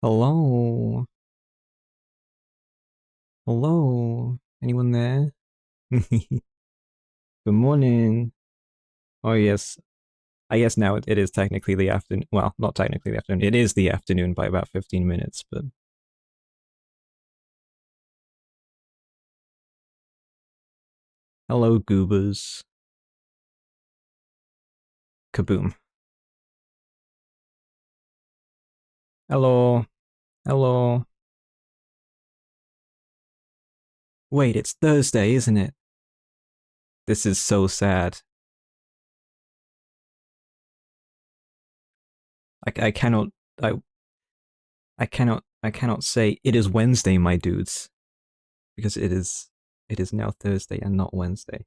Hello? Hello? Anyone there? Good morning. Oh, yes. I guess now it is technically the afternoon. Well, not technically the afternoon. It is the afternoon by about 15 minutes, but. Hello, goobers. Kaboom. Hello. Hello. Wait, it's Thursday, isn't it? This is so sad. I cannot. I. I cannot say it is Wednesday, my dudes, because it is. It is now Thursday and not Wednesday.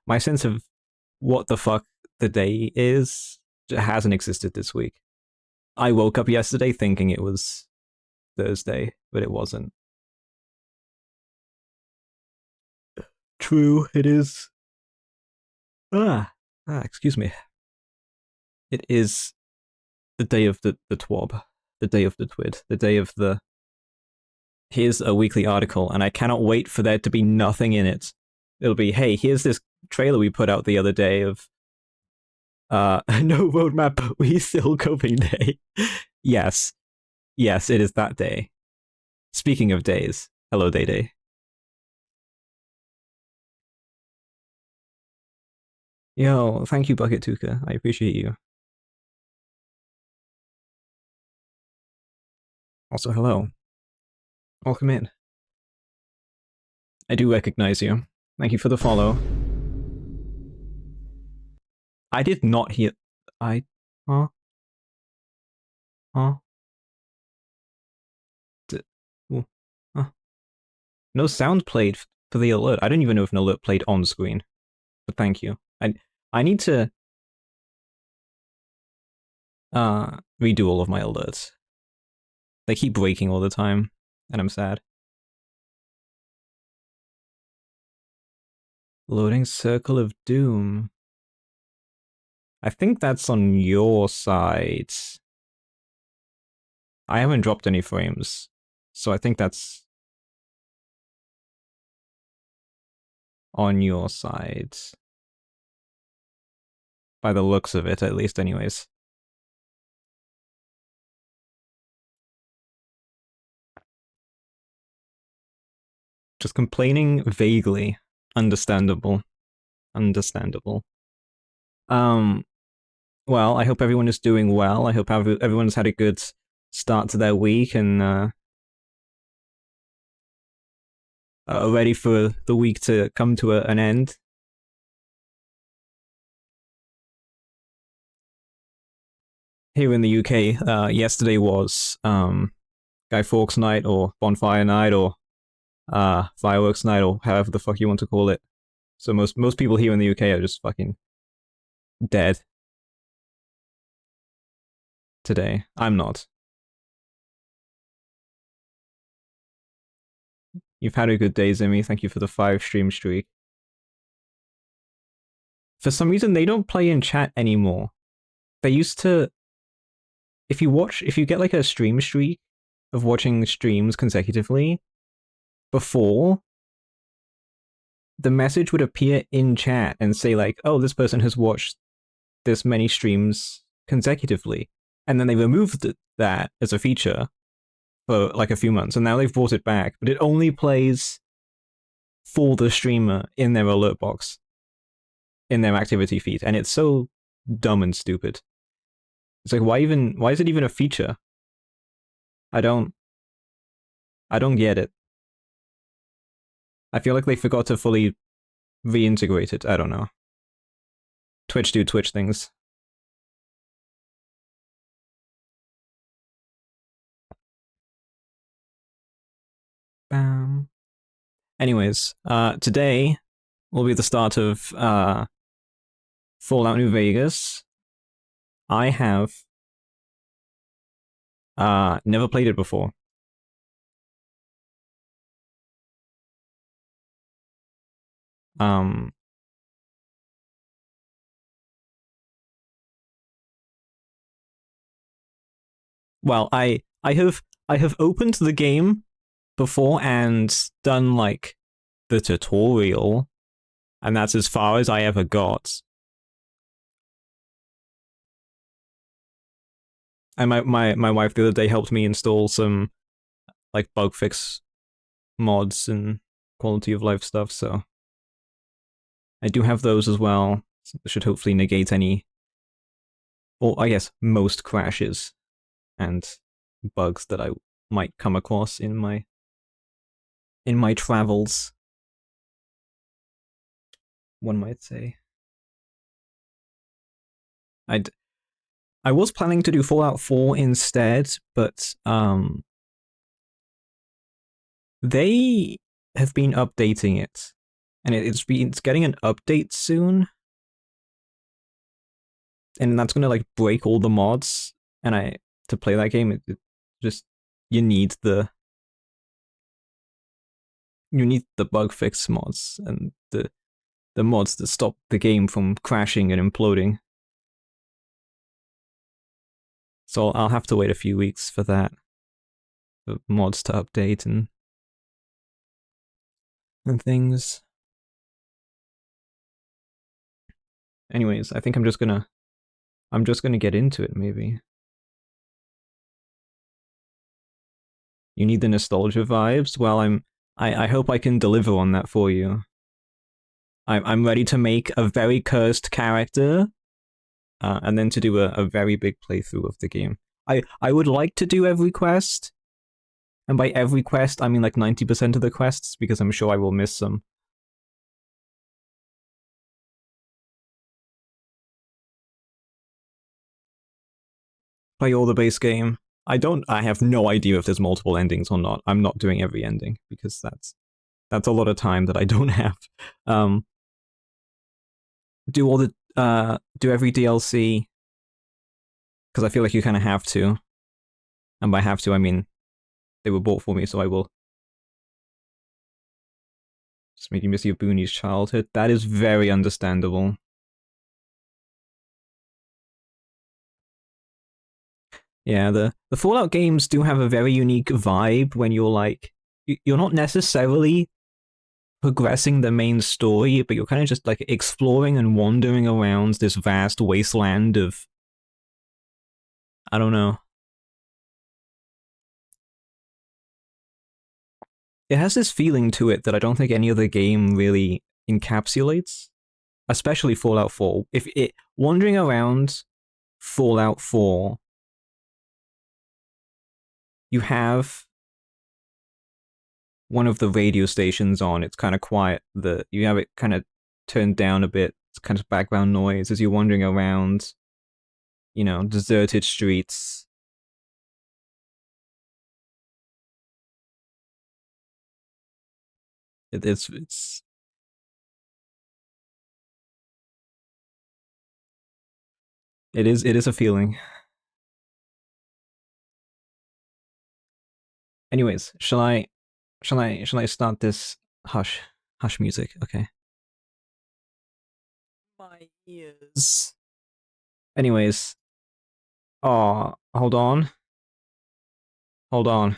My sense of what the fuck the day is hasn't existed this week. I woke up yesterday thinking it was Thursday, but it wasn't. True, it is. Excuse me. It is the day of the twab, the day of the twid, the day of the. Here's a weekly article, and I cannot wait for there to be nothing in it. It'll be, hey, here's this trailer we put out the other day of no roadmap, but we still coping day. Yes. Yes, it is that day. Speaking of days, hello Day Day. Yo, thank you, Bucket Tuka. I appreciate you. Also, hello. Welcome in. I do recognize you. Thank you for the follow. I did not hear. I. Huh? Huh? D- huh? No sound played for the alert. I don't even know if an alert played on screen. But thank you. I need to redo all of my alerts. They keep breaking all the time, and I'm sad. Loading Circle of Doom. I think that's on your side. I haven't dropped any frames, so I think that's on your side. By the looks of it, at least, anyways. Just complaining vaguely. Understandable. Understandable. Um, well, I hope everyone is doing well. I hope everyone's had a good start to their week and are ready for the week to come to an end. Here in the UK, yesterday was Guy Fawkes night or bonfire night or fireworks night or however the fuck you want to call it. So most people here in the UK are just fucking dead today. I'm not. You've had a good day, Zimmy. Thank you for the 5 stream streak. For some reason, they don't play in chat anymore. They used to. If you get like a stream streak of watching streams consecutively, before, the message would appear in chat and say like, oh, this person has watched this many streams consecutively. And then they removed that as a feature for like a few months, and now they've brought it back, but it only plays for the streamer in their alert box, in their activity feed, and it's so dumb and stupid. It's like, why is it even a feature? I don't get it. I feel like they forgot to fully reintegrate it. I don't know. Twitch do Twitch things. Bam. Anyways, today will be the start of Fallout New Vegas. I have never played it before. Um, well, I have I have opened the game before and done like the tutorial, and that's as far as I ever got. And my wife the other day helped me install some like bug fix mods and quality of life stuff, so I do have those as well. So that should hopefully negate any, or I guess most crashes and bugs that I might come across in my travels, one might say. I was planning to do Fallout 4 instead, but they have been updating it, and it's getting an update soon, and that's gonna like break all the mods. And to play that game, it just you need the bug fix mods and the mods that stop the game from crashing and imploding. So I'll have to wait a few weeks for that, for mods to update and things. Anyways, I think I'm just gonna get into it, maybe. You need the nostalgia vibes? Well, I hope I can deliver on that for you. I'm ready to make a very cursed character, and then to do a very big playthrough of the game. I would like to do every quest, and by every quest I mean like 90% of the quests, because I'm sure I will miss some. Play all the base game. I have no idea if there's multiple endings or not. I'm not doing every ending, because that's a lot of time that I don't have. Do all the do every DLC, because I feel like you kind of have to, and by have to I mean they were bought for me, so I will. Just make you miss your boonies childhood. That is very understandable. Yeah, the Fallout games do have a very unique vibe when you're like you're not necessarily progressing the main story, but you're kind of just like exploring and wandering around this vast wasteland of, I don't know. It has this feeling to it that I don't think any other game really encapsulates, especially Fallout 4. If it wandering around Fallout 4, you have one of the radio stations on, it's kind of quiet. You have it kind of turned down a bit. It's kind of background noise as you're wandering around, deserted streets. It's it is a feeling. Anyways, shall I start this hush music? Okay. My ears. Anyways, oh, hold on. Hold on.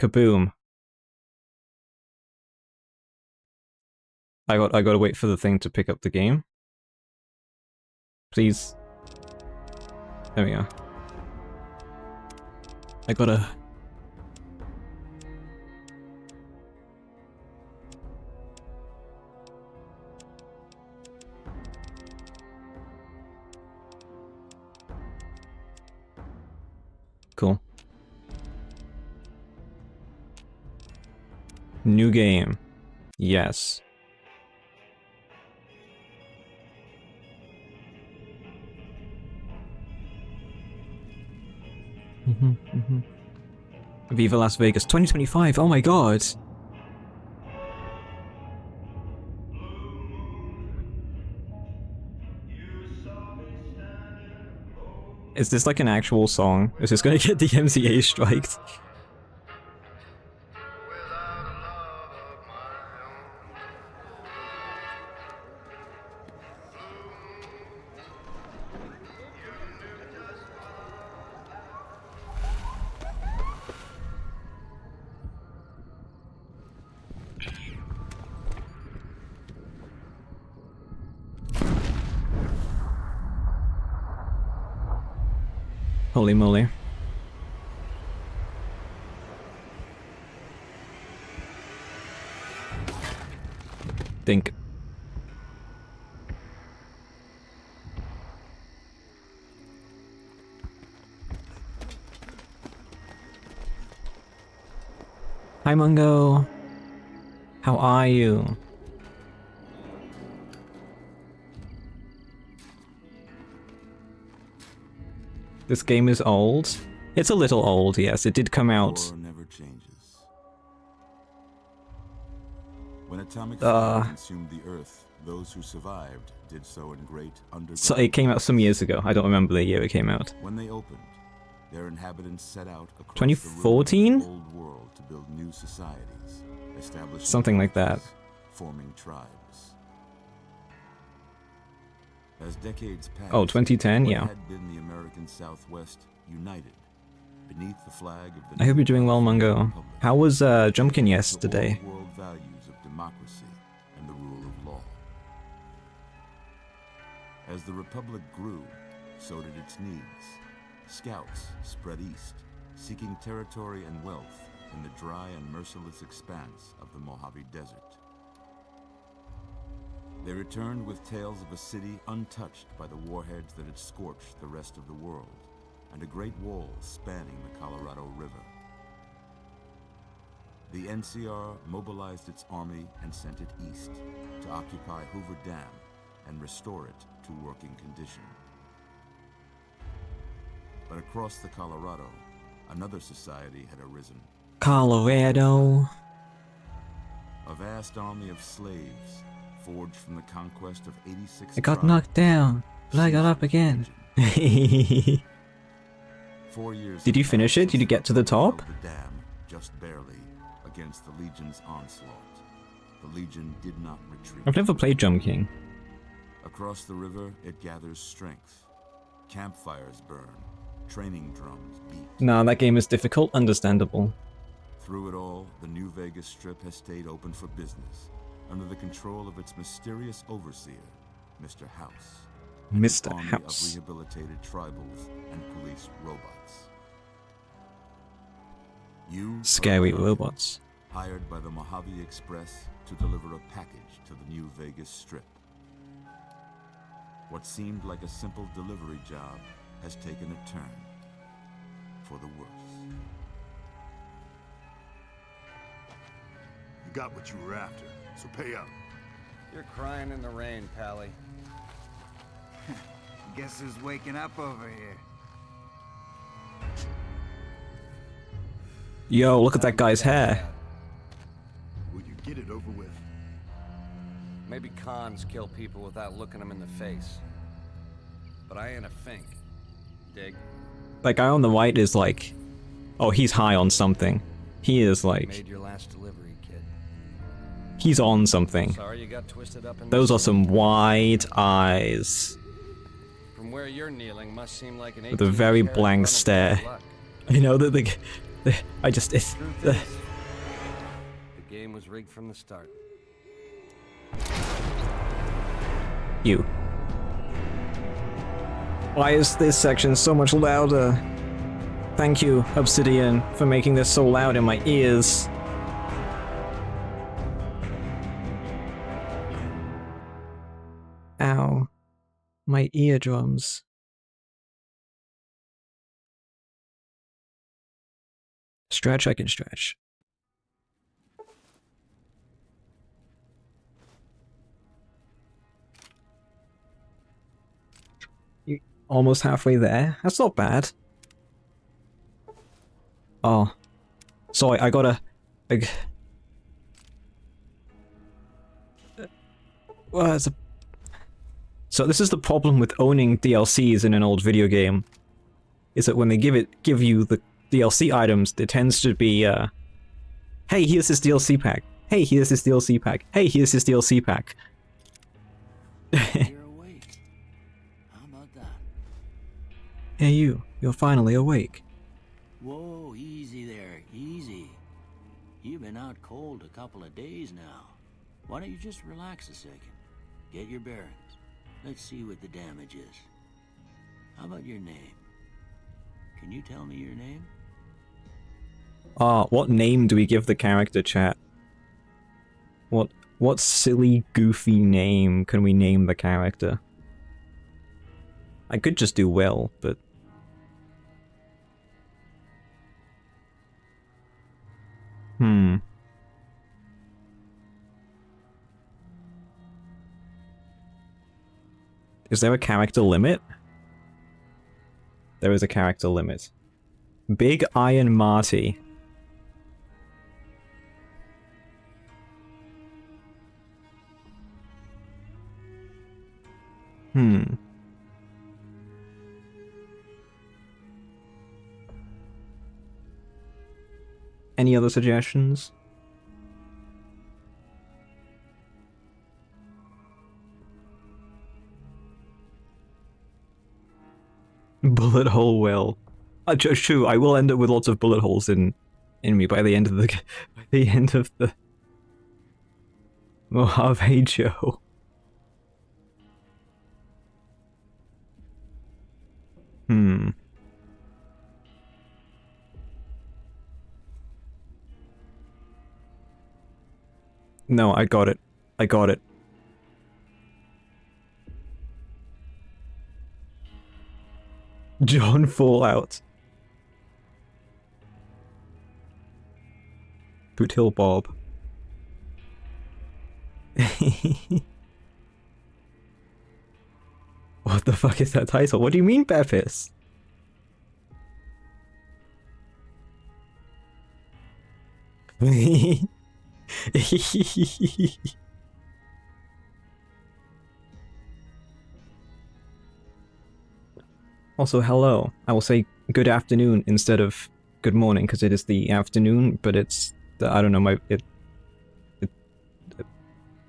Kaboom. I gotta wait for the thing to pick up the game. Please. There we go. I gotta... Cool. New game. Yes. Viva Las Vegas 2025. Oh my god. Is this like an actual song? Is this gonna get the MCA striked? Holy moly. Dink. Hi Mungo. How are you? This game is old. It's a little old, yes. It did come out. War never changes. When atomic fire consumed the Earth, those who survived did so in great underground. So it came out some years ago. I don't remember the year it came out. When they opened, their inhabitants set out across 2014? the old world to build new societies, establishing something like that. Forming tribes. As decades passed, oh, 2010, yeah. had been the American Southwest united beneath the flag of the I hope you're doing well, Mungo. How was Jumpkin yesterday? World values of democracy and the rule of law. As the Republic grew, so did its needs. Scouts spread east, seeking territory and wealth in the dry and merciless expanse of the Mojave Desert. They returned with tales of a city untouched by the warheads that had scorched the rest of the world, and a great wall spanning the Colorado River. The NCR mobilized its army and sent it east to occupy Hoover Dam and restore it to working condition. But across the Colorado, another society had arisen. Colorado. A vast army of slaves, forged from the conquest of 86 I got knocked down, but I got up again. 4 years Did you finish it? Did you get to the top? The dam, just barely, against the Legion's onslaught. The Legion did not retreat. I've never played Jump King. Across the river, it gathers strength. Campfires burn. Training drums beat. Nah, that game is difficult. Understandable. Through it all, the New Vegas Strip has stayed open for business, under the control of its mysterious overseer, Mr. House. Mr. Army House. of rehabilitated tribals and police robots. You Scary robots. hired by the Mojave Express to deliver a package to the New Vegas Strip. What seemed like a simple delivery job has taken a turn for the worse. You got what you were after, so pay up. You're crying in the rain, Pally. Guess who's waking up over here? Yo, look at that guy's hair. Will you get it over with? Maybe cons kill people without looking them in the face. But I ain't a fink. Dig? That guy on the right is like... Oh, he's high on something. He is like... Made your last delivery, kid. He's on something. Sorry you got twisted up in Those are some wide eyes. From where you're kneeling must seem like an With a very blank stare. I know that the I just... It's... The game was rigged from the start. You. Why is this section so much louder? Thank you, Obsidian, for making this so loud in my ears. Ow. My eardrums. Stretch, I can stretch. You almost halfway there? That's not bad. Oh. So I gotta... well, it's a... So this is the problem with owning DLCs in an old video game. Is that when they give you the DLC items, there tends to be, hey, here's this DLC pack. Hey, here's this DLC pack. Hey, here's this DLC pack. You're awake. How about that? Hey you're finally awake. Whoa, easy there, easy. You've been out cold a couple of days now. Why don't you just relax a second? Get your bearings. Let's see what the damage is. How about your name? can you tell me your name? What name do we give the character, chat? What silly, goofy name can we name the character? I could just do Will, but... Is there a character limit? There is a character limit. Big Iron Marty. Any other suggestions? Bullet hole Will. True, I will end up with lots of bullet holes in me by the end of the Mojave Joe. No, I got it. I got it. John Fallout. Boot Hill Bob. What the fuck is that title? What do you mean, Beppis? Also, hello. I will say good afternoon instead of good morning because it is the afternoon, but it's the, I don't know,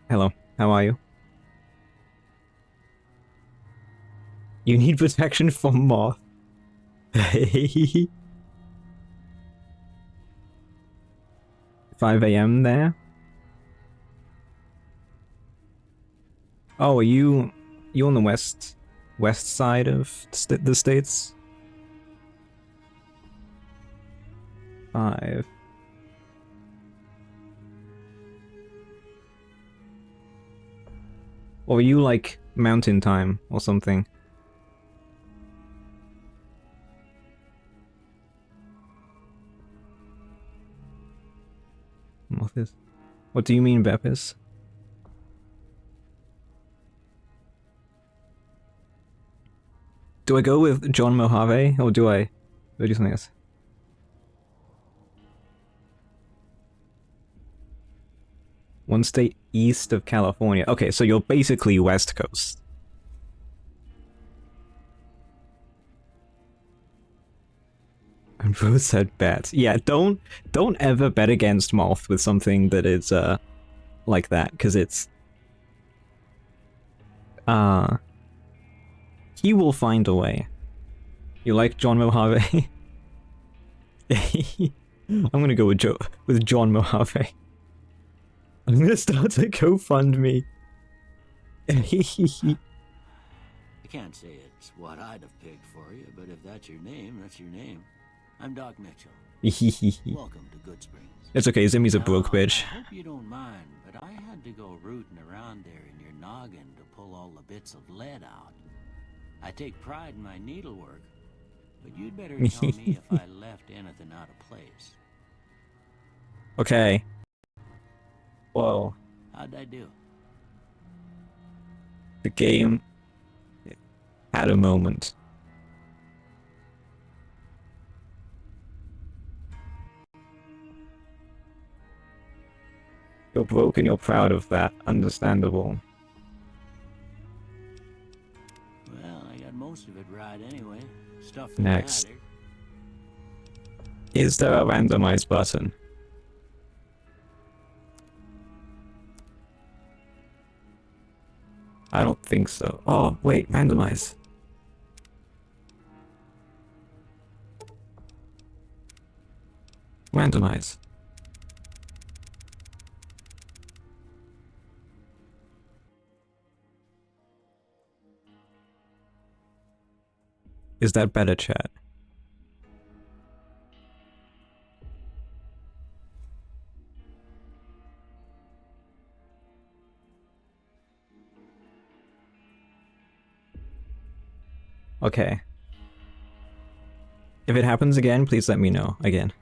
hello. How are you? You need protection from moth. 5 a.m. there? Oh, are you on the west side of the states? 5. Or are you like mountain time or something? Moth is. What do you mean, Beppis? Do I go with John Mojave, or do I do something else? One state east of California. Okay, so you're basically West Coast. And both said bet. Yeah, don't ever bet against Moth with something that is like that, because it's he will find a way. You like John Mojave? I'm gonna go with John Mojave. I'm gonna start a GoFundMe. I can't say it's what I'd have picked for you, but if that's your name, that's your name. I'm Doc Mitchell. Welcome to Good Springs. It's okay, Zimmy's a broke bitch. I hope you don't mind, but I had to go rooting around there in your noggin to pull all the bits of lead out. I take pride in my needlework, but you'd better tell me if I left anything out of place. Okay. Whoa. How'd I do? The game had a moment. You're broke and you're proud of that. Understandable. Well, I got most of it right anyway. Stuff that Next. mattered. Is there a randomize button? I don't think so. Oh, wait, randomize. Randomize. Is that better, chat? Okay. If it happens again, please let me know again.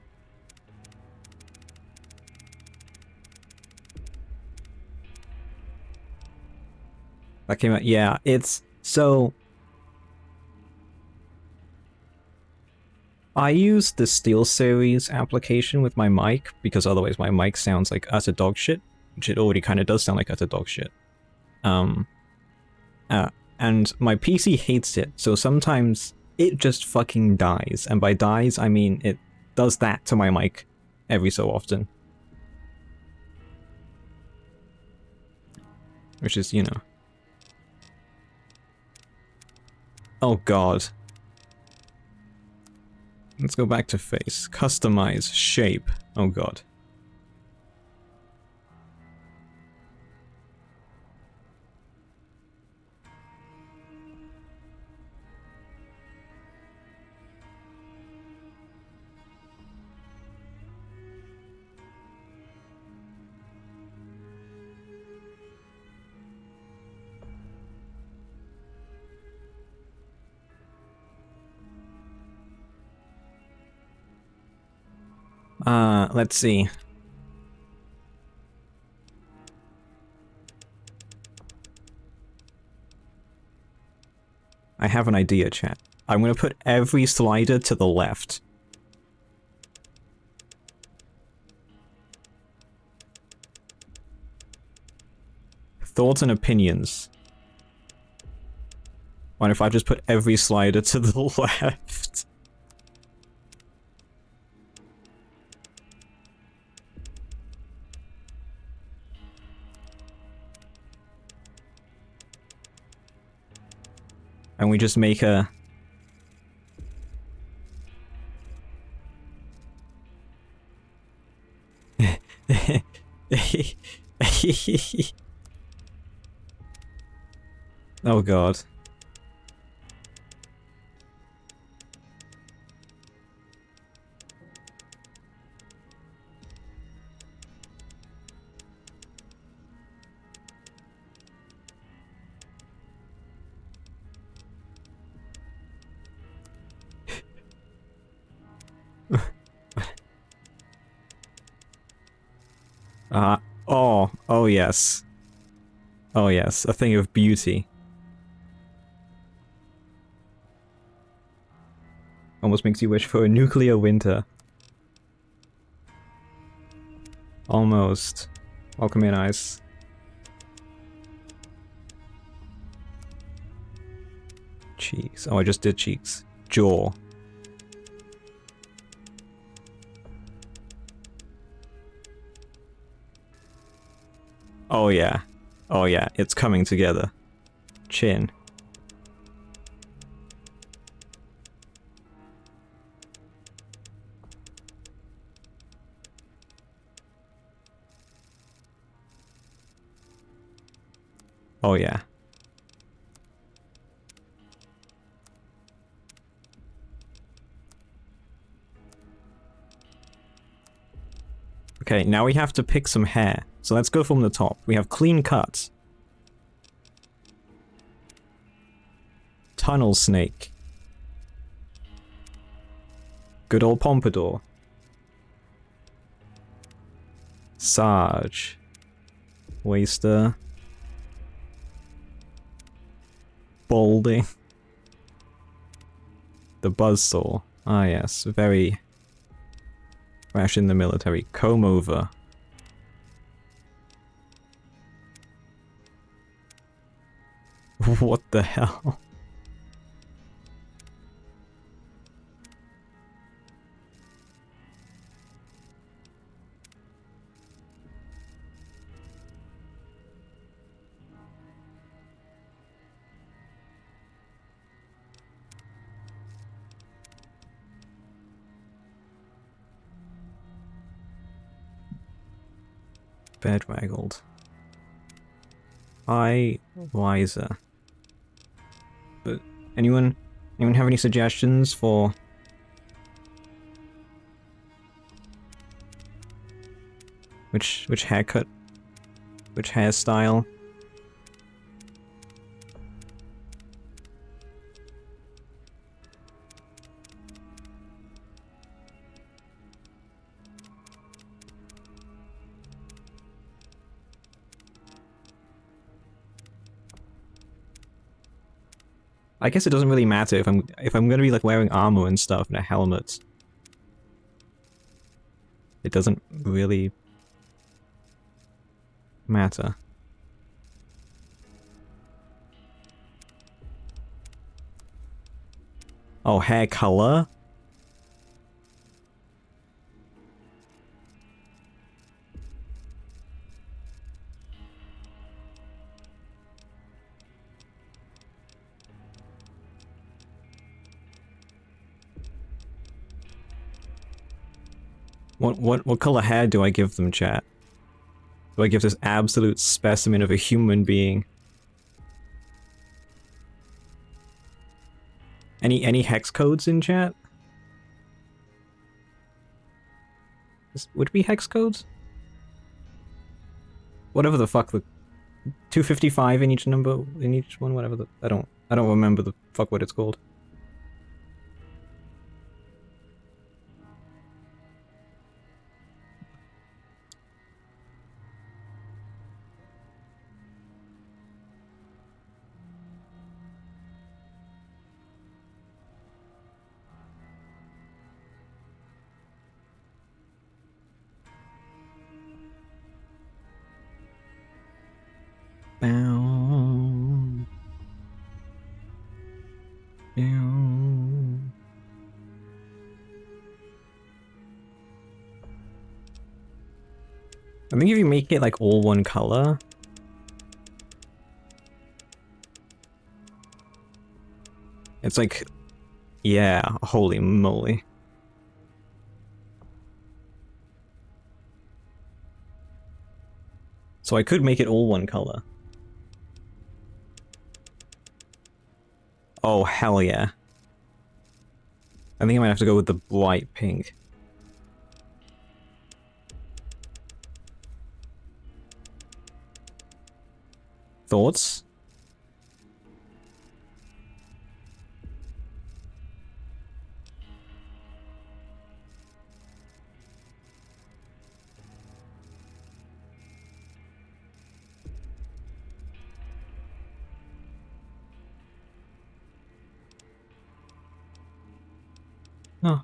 That came out. Yeah, it's so. I use the SteelSeries application with my mic because otherwise my mic sounds like utter dog shit, which it already kind of does sound like utter dog shit. And my PC hates it, so sometimes it just fucking dies, and by dies I mean it does that to my mic every so often. Which is, you know. Oh god. Let's go back to face. Customize. Shape. Oh god. Let's see. I have an idea, chat. I'm gonna put every slider to the left. Thoughts and opinions. What if I just put every slider to the left? And we just make a... Oh god. Oh yes. Oh yes, a thing of beauty. Almost makes you wish for a nuclear winter. Almost. Welcome in, Ice. Cheeks. Oh, I just did cheeks. Jaw. Oh yeah. Oh yeah, it's coming together. Chin. Oh yeah. Okay, now we have to pick some hair. So let's go from the top. We have clean cuts. Tunnel snake. Good old pompadour. Sarge. Waster. Balding. The buzzsaw. Ah yes, very... Crash in the military. Comb over. What the hell? Bed waggled. Eye wiser. But anyone have any suggestions for which haircut, which hairstyle? I guess it doesn't really matter if I'm gonna be like wearing armor and stuff and a helmet. It doesn't really matter. Oh, hair color? What color hair do I give them, chat? Do I give this absolute specimen of a human being? Any hex codes in chat? Would it be hex codes? Whatever the fuck the 255 in each number in each one, whatever the I don't remember the fuck what it's called. Bow. Bow. I think if you make it like all one color, it's like, yeah, holy moly. So I could make it all one color. Oh, hell yeah. I think I might have to go with the bright pink. Thoughts? Oh.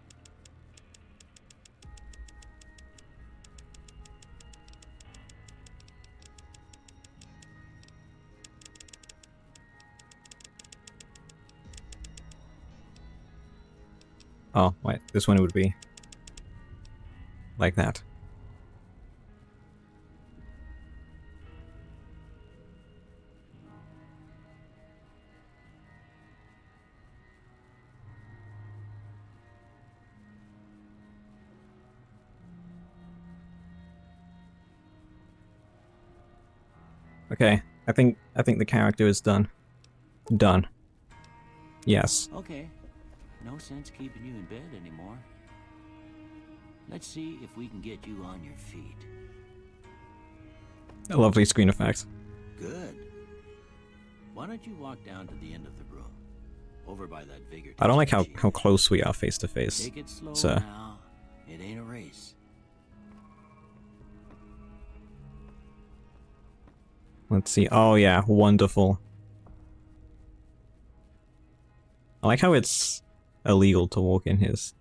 Oh, wait, this one would be like that. Okay, I think the character is done. Done. Yes. Okay. No sense keeping you in bed anymore. Let's see if we can get you on your feet. A lovely screen effect. Good. Why don't you walk down to the end of the room? Over by that vigor. I don't like test how machine. close we are face to face. Take it slow Sir. now. It ain't a race. Let's see. Oh yeah, wonderful. I like how it's illegal to walk in his.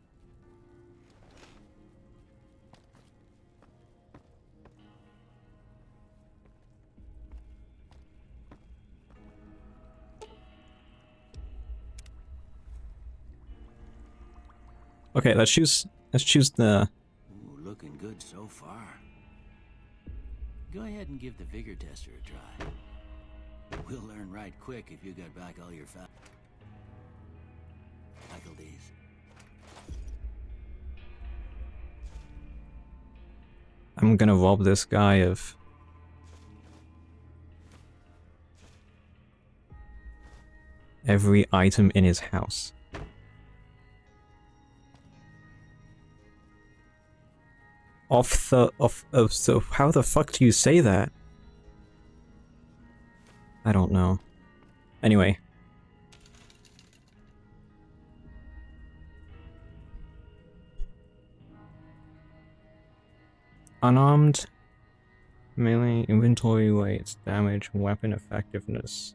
Okay, let's choose the. Ooh, looking good so far. Go ahead and give the vigor tester a try. We'll learn right quick if you got back all your faculties. I'm gonna rob this guy of every item in his house. So how the fuck do you say that? I don't know. Anyway. Unarmed, melee, inventory weights, damage, weapon effectiveness.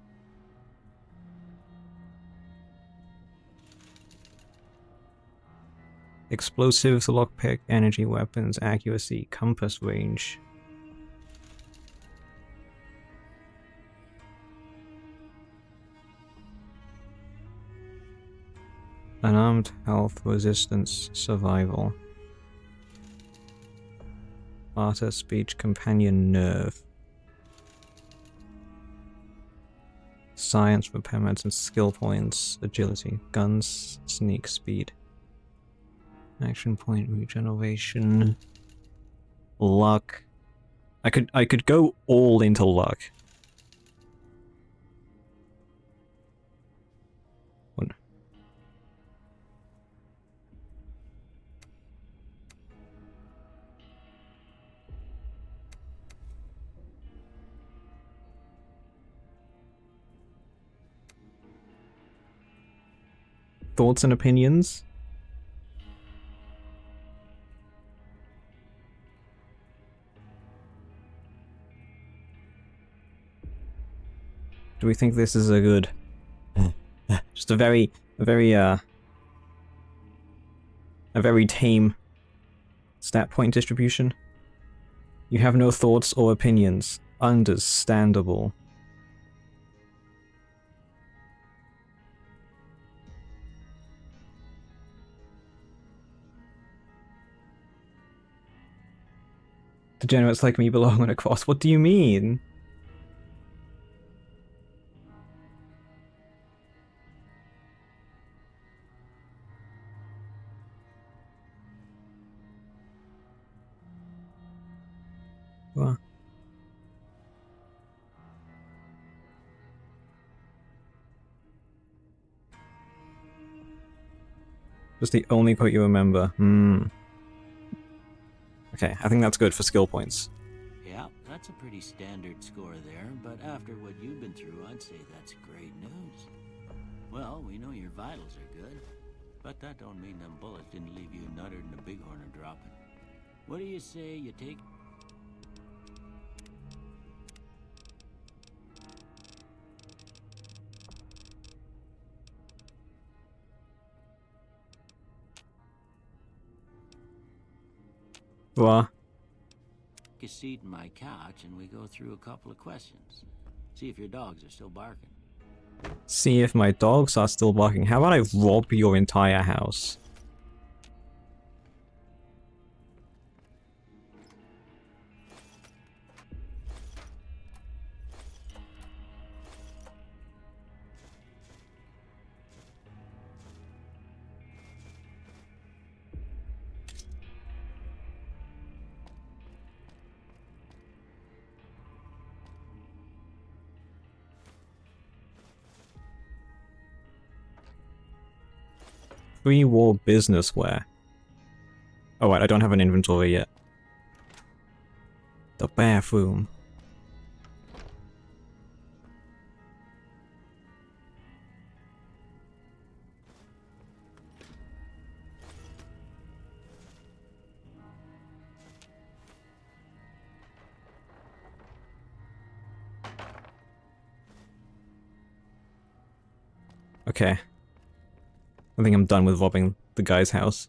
Explosives, lockpick, energy weapons, accuracy, compass range. Unarmed, health, resistance, survival. Barter, speech, companion, nerve. Science, repair medicine, skill points, agility, guns, sneak, speed. Action point, regeneration. Luck. I could go all into luck. What? Thoughts and opinions? Do we think this is a good... just a very tame stat point distribution? You have no thoughts or opinions. Understandable. Degenerates like me belong on a cross. What do you mean? What? Just the only quote you remember. Okay, I think that's good for skill points. Yeah, that's a pretty standard score there, but after what you've been through, I'd say that's great news. Well, we know your vitals are good, but that don't mean them bullets didn't leave you nuttered and a bighorn are dropping. What do you say you take... What? a seat in my couch and we go through a couple of questions. See if your dogs are still barking. See if my dogs are still barking. How about I rob your entire house? Pre-war business wear. Oh wait, I don't have an inventory yet. The bathroom. Okay. I think I'm done with robbing the guy's house.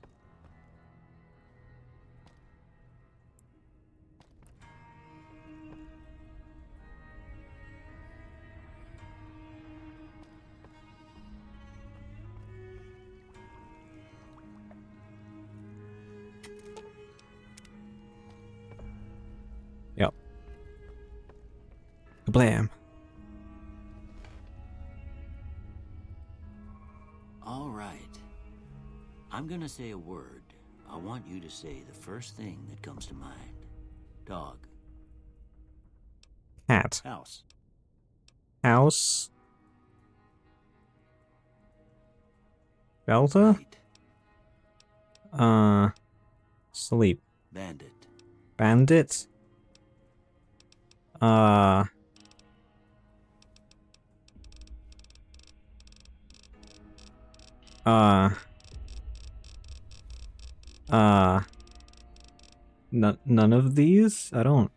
Yep. Kablam. All right. I'm gonna say a word. I want you to say the first thing that comes to mind. Dog. Cat. House. House. Shelter? Right. Sleep. Bandit. Bandit? None of these? I don't...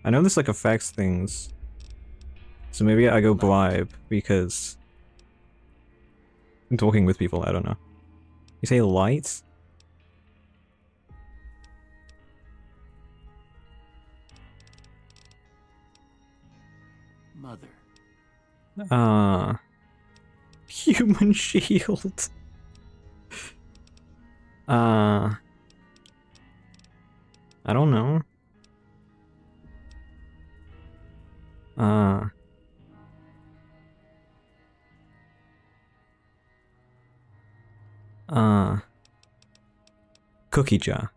I know this like affects things. So maybe I go bribe because I'm talking with people, I don't know. You say light? Mother. Human shield. I don't know. Cookie jar.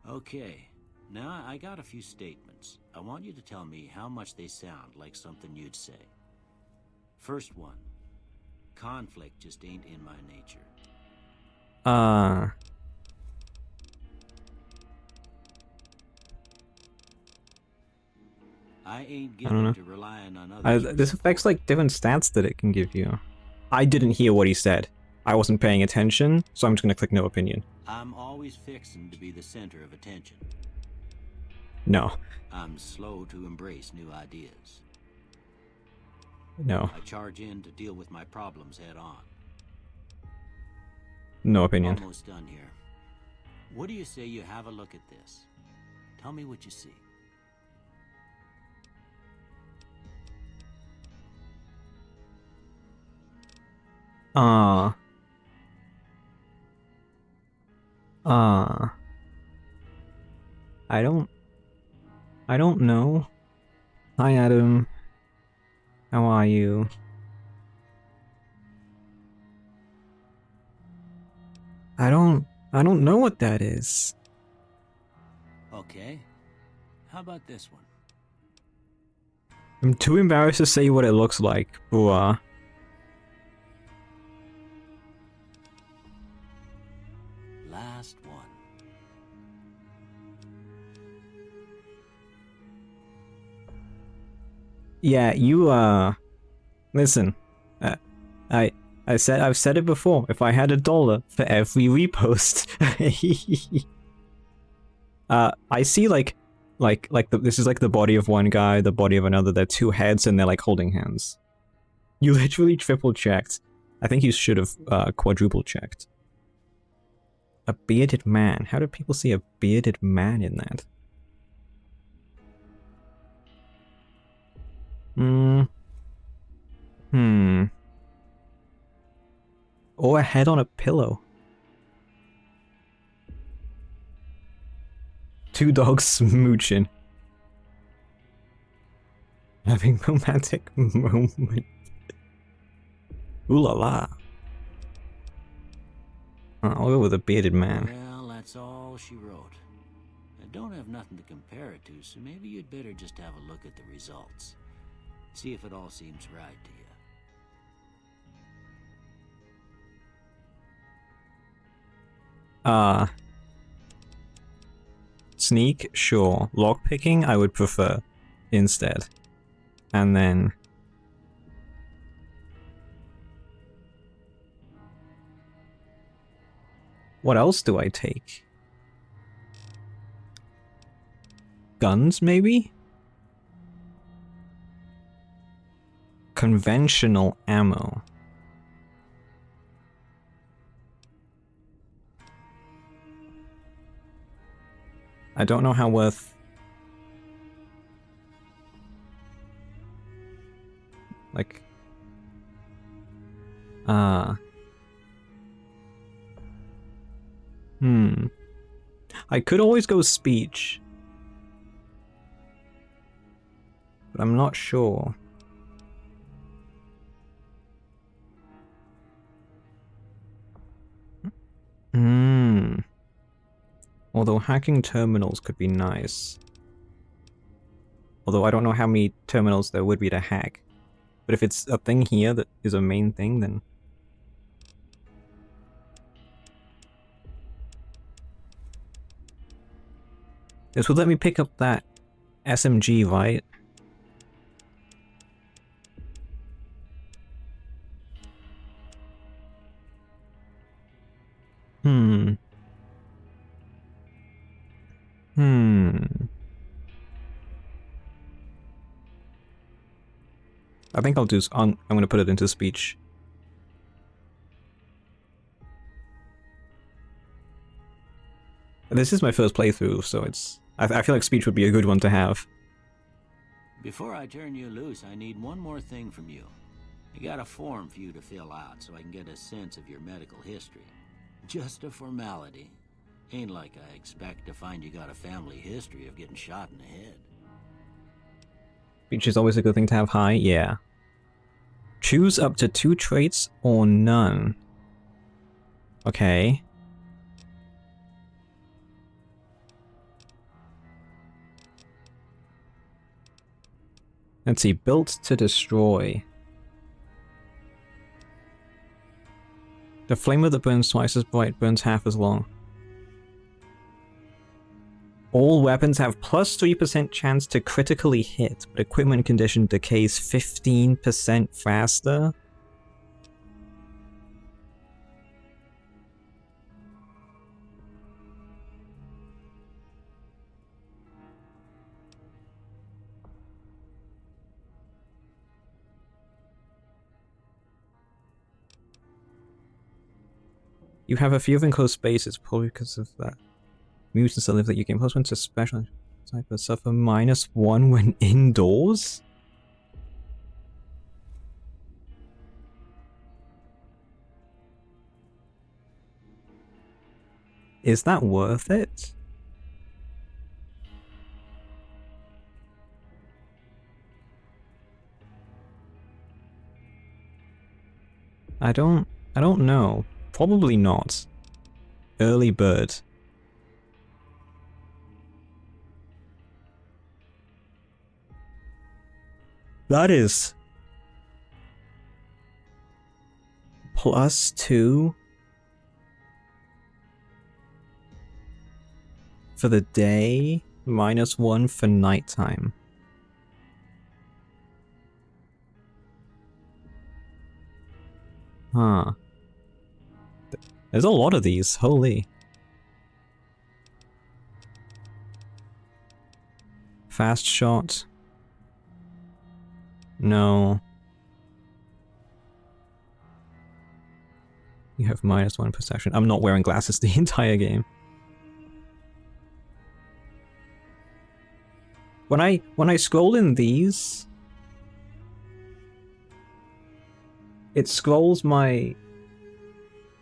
Okay. Now I got a few statements. I want you to tell me how much they sound like something you'd say. First one. Conflict just ain't in my nature. I ain't I don't know. given to relying on others. This affects like different stats that it can give you. I didn't hear what he said. I wasn't paying attention, so I'm just gonna click no opinion. I'm always fixing to be the center of attention. No. I'm slow to embrace new ideas. No. I charge in to deal with my problems head on. No opinion. Almost done here. What do you say you have a look at this? Tell me what you see. I don't know. Hi Adam. How are you? I don't know what that is. Okay. How about this one? I'm too embarrassed to say what it looks like, bruh. Last one. Yeah, you, listen. I've said it before. If I had $1 for every repost. I see this is like the body of one guy, the body of another. They're two heads and they're like holding hands. You literally triple checked. I think you should have, quadruple checked. A bearded man. How do people see a bearded man in that? Or a head on a pillow. Two dogs smooching. Having romantic moment. Ooh la la. I'll go with a bearded man. Well, that's all she wrote. I don't have nothing to compare it to, so maybe you'd better just have a look at the results. See if it all seems right to you. Sneak, sure. Lockpicking, I would prefer instead. And then... what else do I take? Guns, maybe? Conventional ammo. I don't know how worth... like... I could always go speech. But I'm not sure. Although hacking terminals could be nice. Although I don't know how many terminals there would be to hack. But if it's a thing here that is a main thing, then... this would let me pick up that SMG, right? I think I'll do... I'm gonna put it into speech. This is my first playthrough, so it's... I feel like speech would be a good one to have. Before I turn you loose, I need one more thing from you. I got a form for you to fill out so I can get a sense of your medical history. Just a formality. Ain't like I expect to find you got a family history of getting shot in the head. Speech is always a good thing to have high, yeah. Choose up to 2 traits or none. Okay. Let's see, built to destroy. The flamer that burns twice as bright burns half as long. All weapons have plus 3% chance to critically hit, but equipment condition decays 15% faster. You have a few of enclosed spaces, probably because of that. Mutants that live that you gain plus 1 to special type but suffer -1 when indoors? Is that worth it? I don't know. Probably not. Early bird. That is +2 for the day, -1 for nighttime. Huh. There's a lot of these, holy. Fast shot. No. You have -1 perception. I'm not wearing glasses the entire game. When I scroll in these, it scrolls my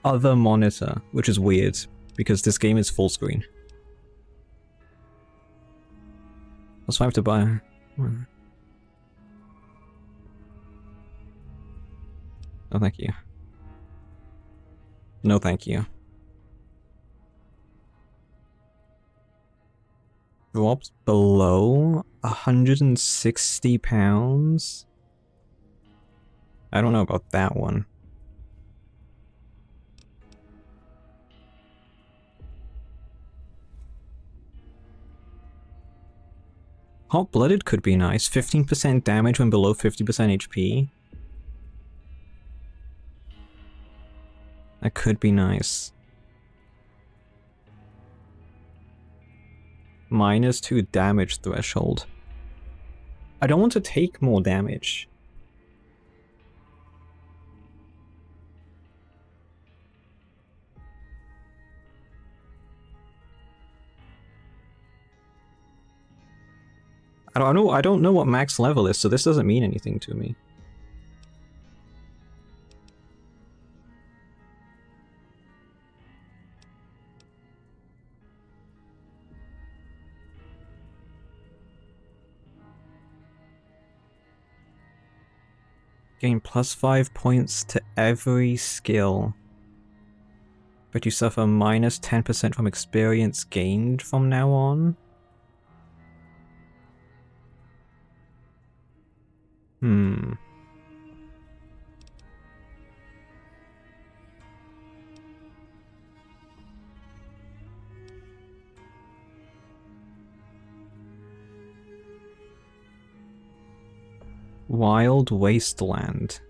other monitor, which is weird because this game is full screen. Also, I have to buy. Oh, thank you. No, thank you. Drops below 160 pounds? I don't know about that one. Hot-blooded could be nice. 15% damage when below 50% HP. That could be nice. -2 damage threshold. I don't want to take more damage. I don't know what max level is, so this doesn't mean anything to me. Gain +5 points to every skill. But you suffer -10% from experience gained from now on? Wild Wasteland.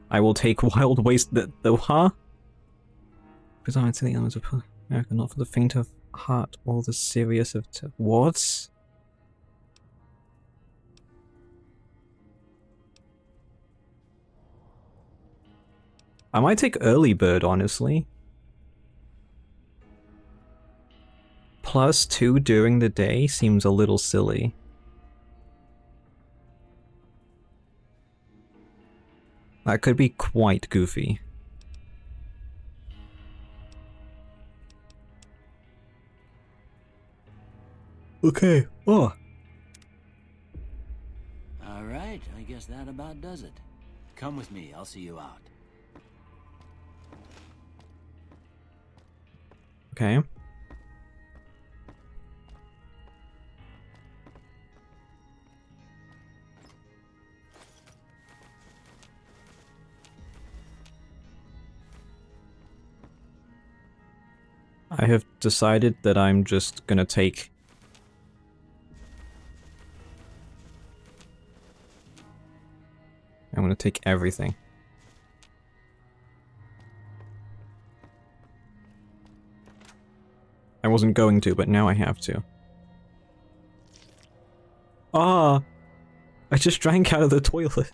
I will take Wild Waste... huh? Presenting the elements of America, not for the faint of heart all the serious of what? I might take early bird, honestly. +2 during the day seems a little silly. That could be quite goofy. Okay. Oh. Alright, I guess that about does it. Come with me, I'll see you out. Okay. I have decided that I'm just gonna take... I'm gonna take everything. I wasn't going to, but now I have to. Ah! I just drank out of the toilet.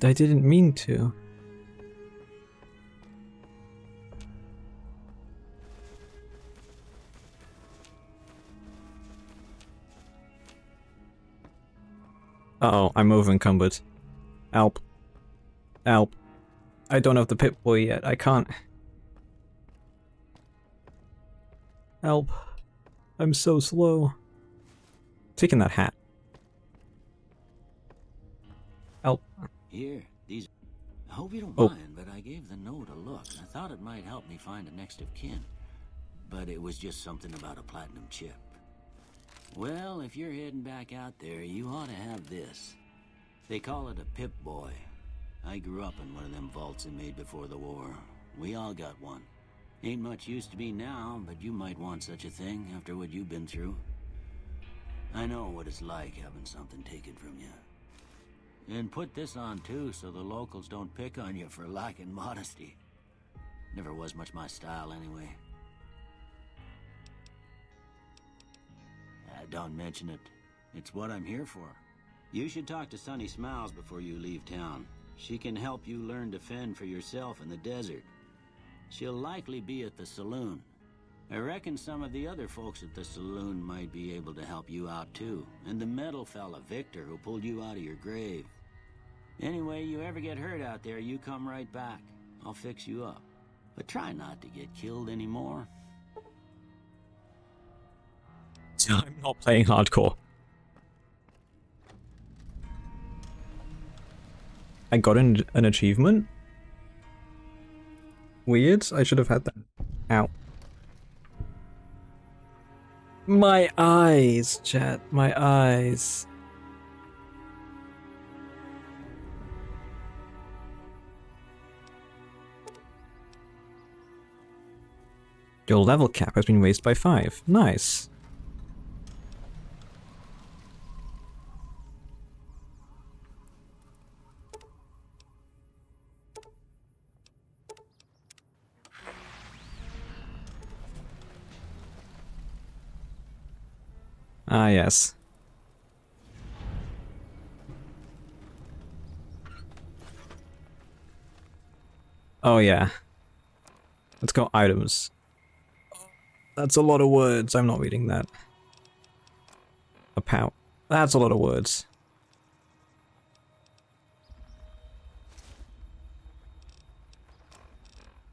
I didn't mean to. Uh-oh, I'm over encumbered. Alp. Alp. I don't have the Pip-Boy yet, I can't. Alp. I'm so slow. Taking that hat. Alp. Here, these... I hope you don't Oh. mind, but I gave the note a look. I thought it might help me find a next of kin. But it was just something about a platinum chip. Well, if you're heading back out there, you ought to have this. They call it a Pip-Boy. I grew up in one of them vaults they made before the war. We all got one. Ain't much use to me now, but you might want such a thing after what you've been through. I know what it's like having something taken from you. And put this on too, so the locals don't pick on you for lacking modesty. Never was much my style anyway. Don't mention it. It's what I'm here for. You should talk to Sunny Smiles before you leave town. She can help you learn to fend for yourself in the desert. She'll likely be at the saloon. I reckon some of the other folks at the saloon might be able to help you out too. And the metal fella, Victor, who pulled you out of your grave. Anyway, you ever get hurt out there, you come right back. I'll fix you up. But try not to get killed anymore. I'm not playing hardcore. I got an achievement? Weird, I should have had that. Ow. My eyes, chat, my eyes. Your level cap has been raised by 5. Nice. Ah, yes. Oh, yeah. Let's go items. That's a lot of words. I'm not reading that. A pout. That's a lot of words.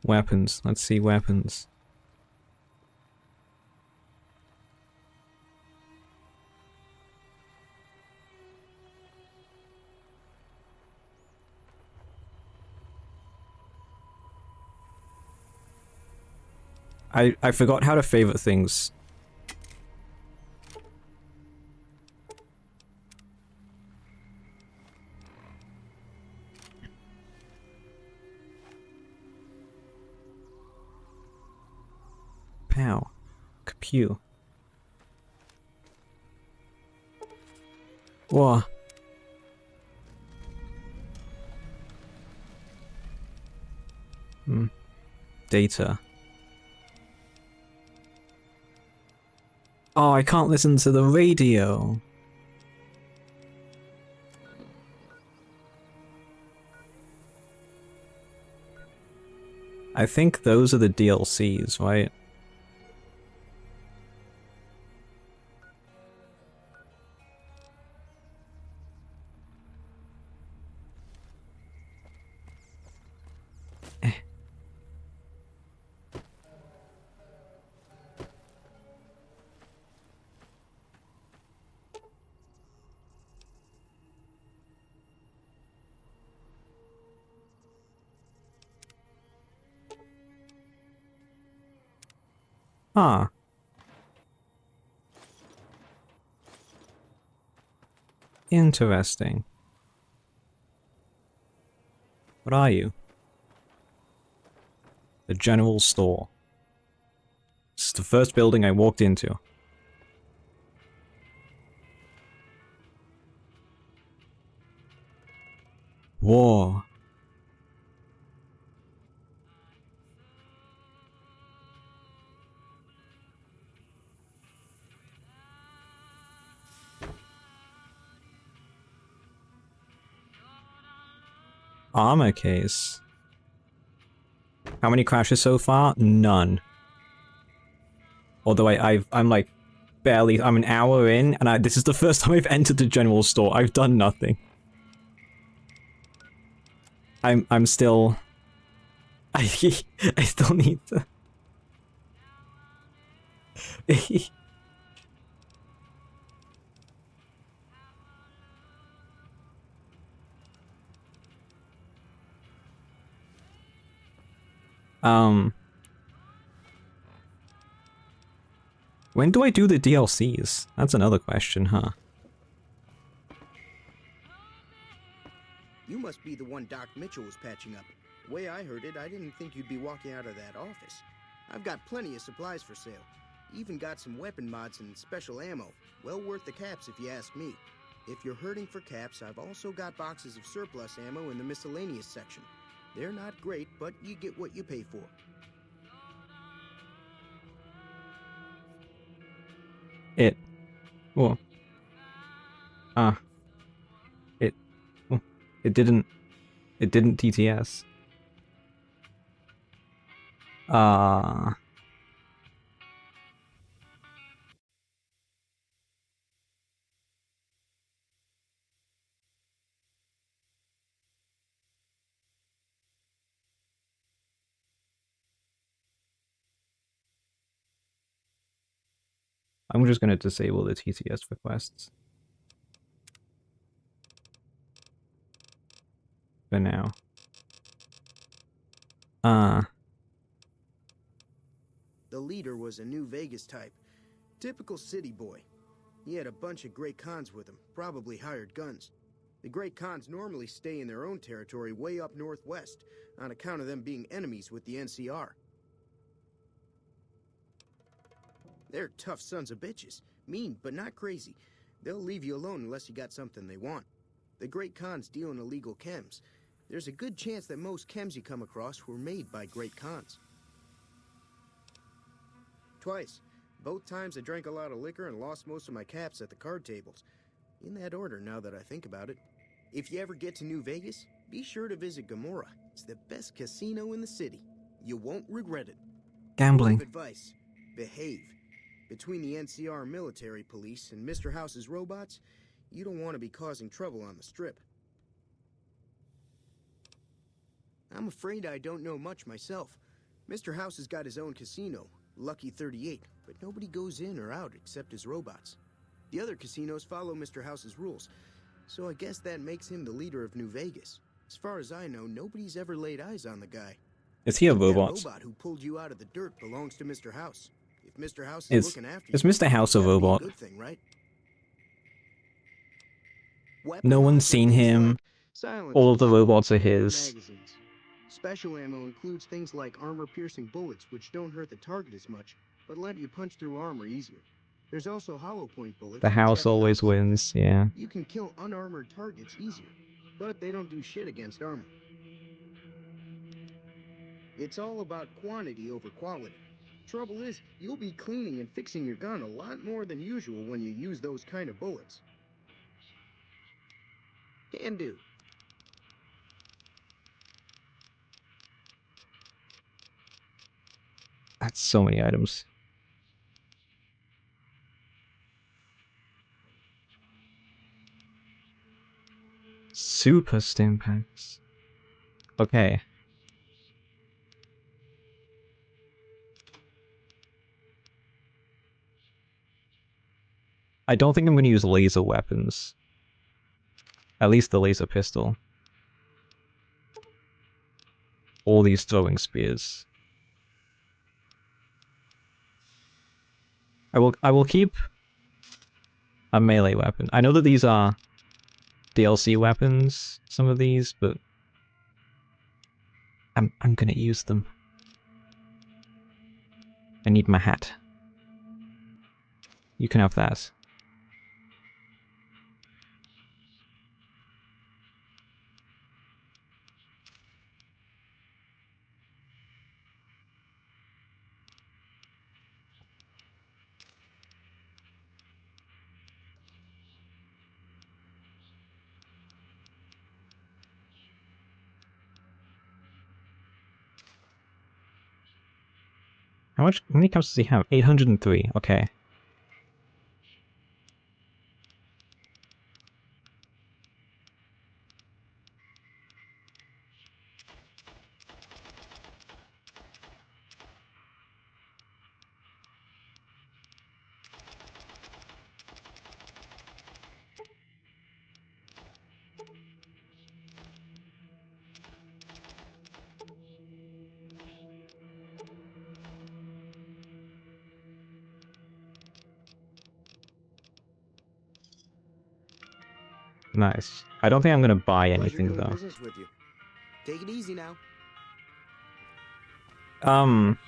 Weapons. Let's see weapons. I forgot how to favorite things. Pow. Capew. Whoa. Data. Oh, I can't listen to the radio. I think those are the DLCs, right? Huh. Interesting. What are you? The general store. This is the first building I walked into. Whoa. Armor case. How many crashes so far? None. Although I'm like barely, I'm an hour in, and this is the first time I've entered the general store. I've done nothing. I'm still... I still need to... When do I do the DLCs? That's another question, huh? You must be the one Doc Mitchell was patching up. The way I heard it, I didn't think you'd be walking out of that office. I've got plenty of supplies for sale. Even got some weapon mods and special ammo. Well worth the caps if you ask me. If you're hurting for caps, I've also got boxes of surplus ammo in the miscellaneous section. They're not great, but you get what you pay for. Well, it didn't TTS. I'm just gonna disable the TTS requests. For now. The leader was a New Vegas type. Typical city boy. He had a bunch of Great Khans with him, probably hired guns. The Great Khans normally stay in their own territory way up northwest, on account of them being enemies with the NCR. They're tough sons of bitches. Mean, but not crazy. They'll leave you alone unless you got something they want. The Great Khans deal in illegal chems. There's a good chance that most chems you come across were made by Great Khans. Twice. Both times I drank a lot of liquor and lost most of my caps at the card tables. In that order, now that I think about it. If you ever get to New Vegas, be sure to visit Gomorrah. It's the best casino in the city. You won't regret it. Gambling. Word of advice. Behave. Between the NCR military police and Mr. House's robots, you don't want to be causing trouble on the strip. I'm afraid I don't know much myself. Mr. House has got his own casino, Lucky 38, but nobody goes in or out except his robots. The other casinos follow Mr. House's rules, so I guess that makes him the leader of New Vegas. As far as I know, nobody's ever laid eyes on the guy. Is he a robot? That robot who pulled you out of the dirt belongs to Mr. House. If Mr. House is looking after you, is Mr. House a robot? Good thing, right? No one's seen him. All of the robots are his. Magazines. Special ammo includes things like armor-piercing bullets, which don't hurt the target as much, but let you punch through armor easier. There's also hollow point bullets. The which house have always knots. wins, yeah. You can kill unarmored targets easier, but they don't do shit against armor. It's all about quantity over quality. Trouble is, you'll be cleaning and fixing your gun a lot more than usual when you use those kind of bullets. Can do. That's so many items. Super stim packs. Okay. I don't think I'm going to use laser weapons. At least the laser pistol. All these throwing spears. I will keep a melee weapon. I know that these are DLC weapons, some of these, but I'm gonna use them. I need my hat. You can have that. How many cups does he have? 803, okay. Nice. I don't think I'm gonna buy Pleasure anything doing though. business with you. Take it easy now. Um...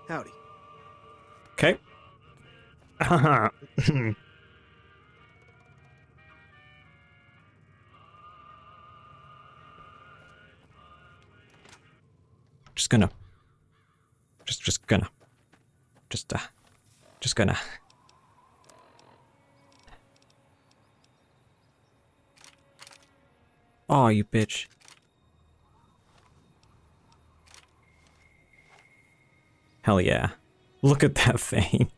Howdy. Okay. Just gonna... Just gonna... Just gonna... Oh, you bitch. Hell yeah. Look at that thing.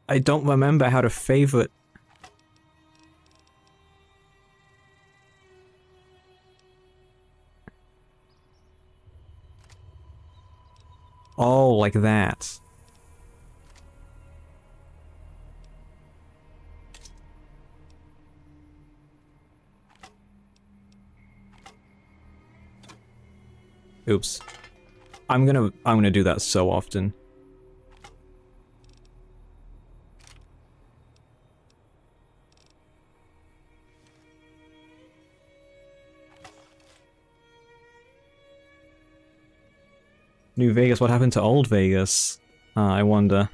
I don't remember how to favorite. Oh, like that. Oops. I'm gonna do that so often. New Vegas, what happened to old Vegas? I wonder.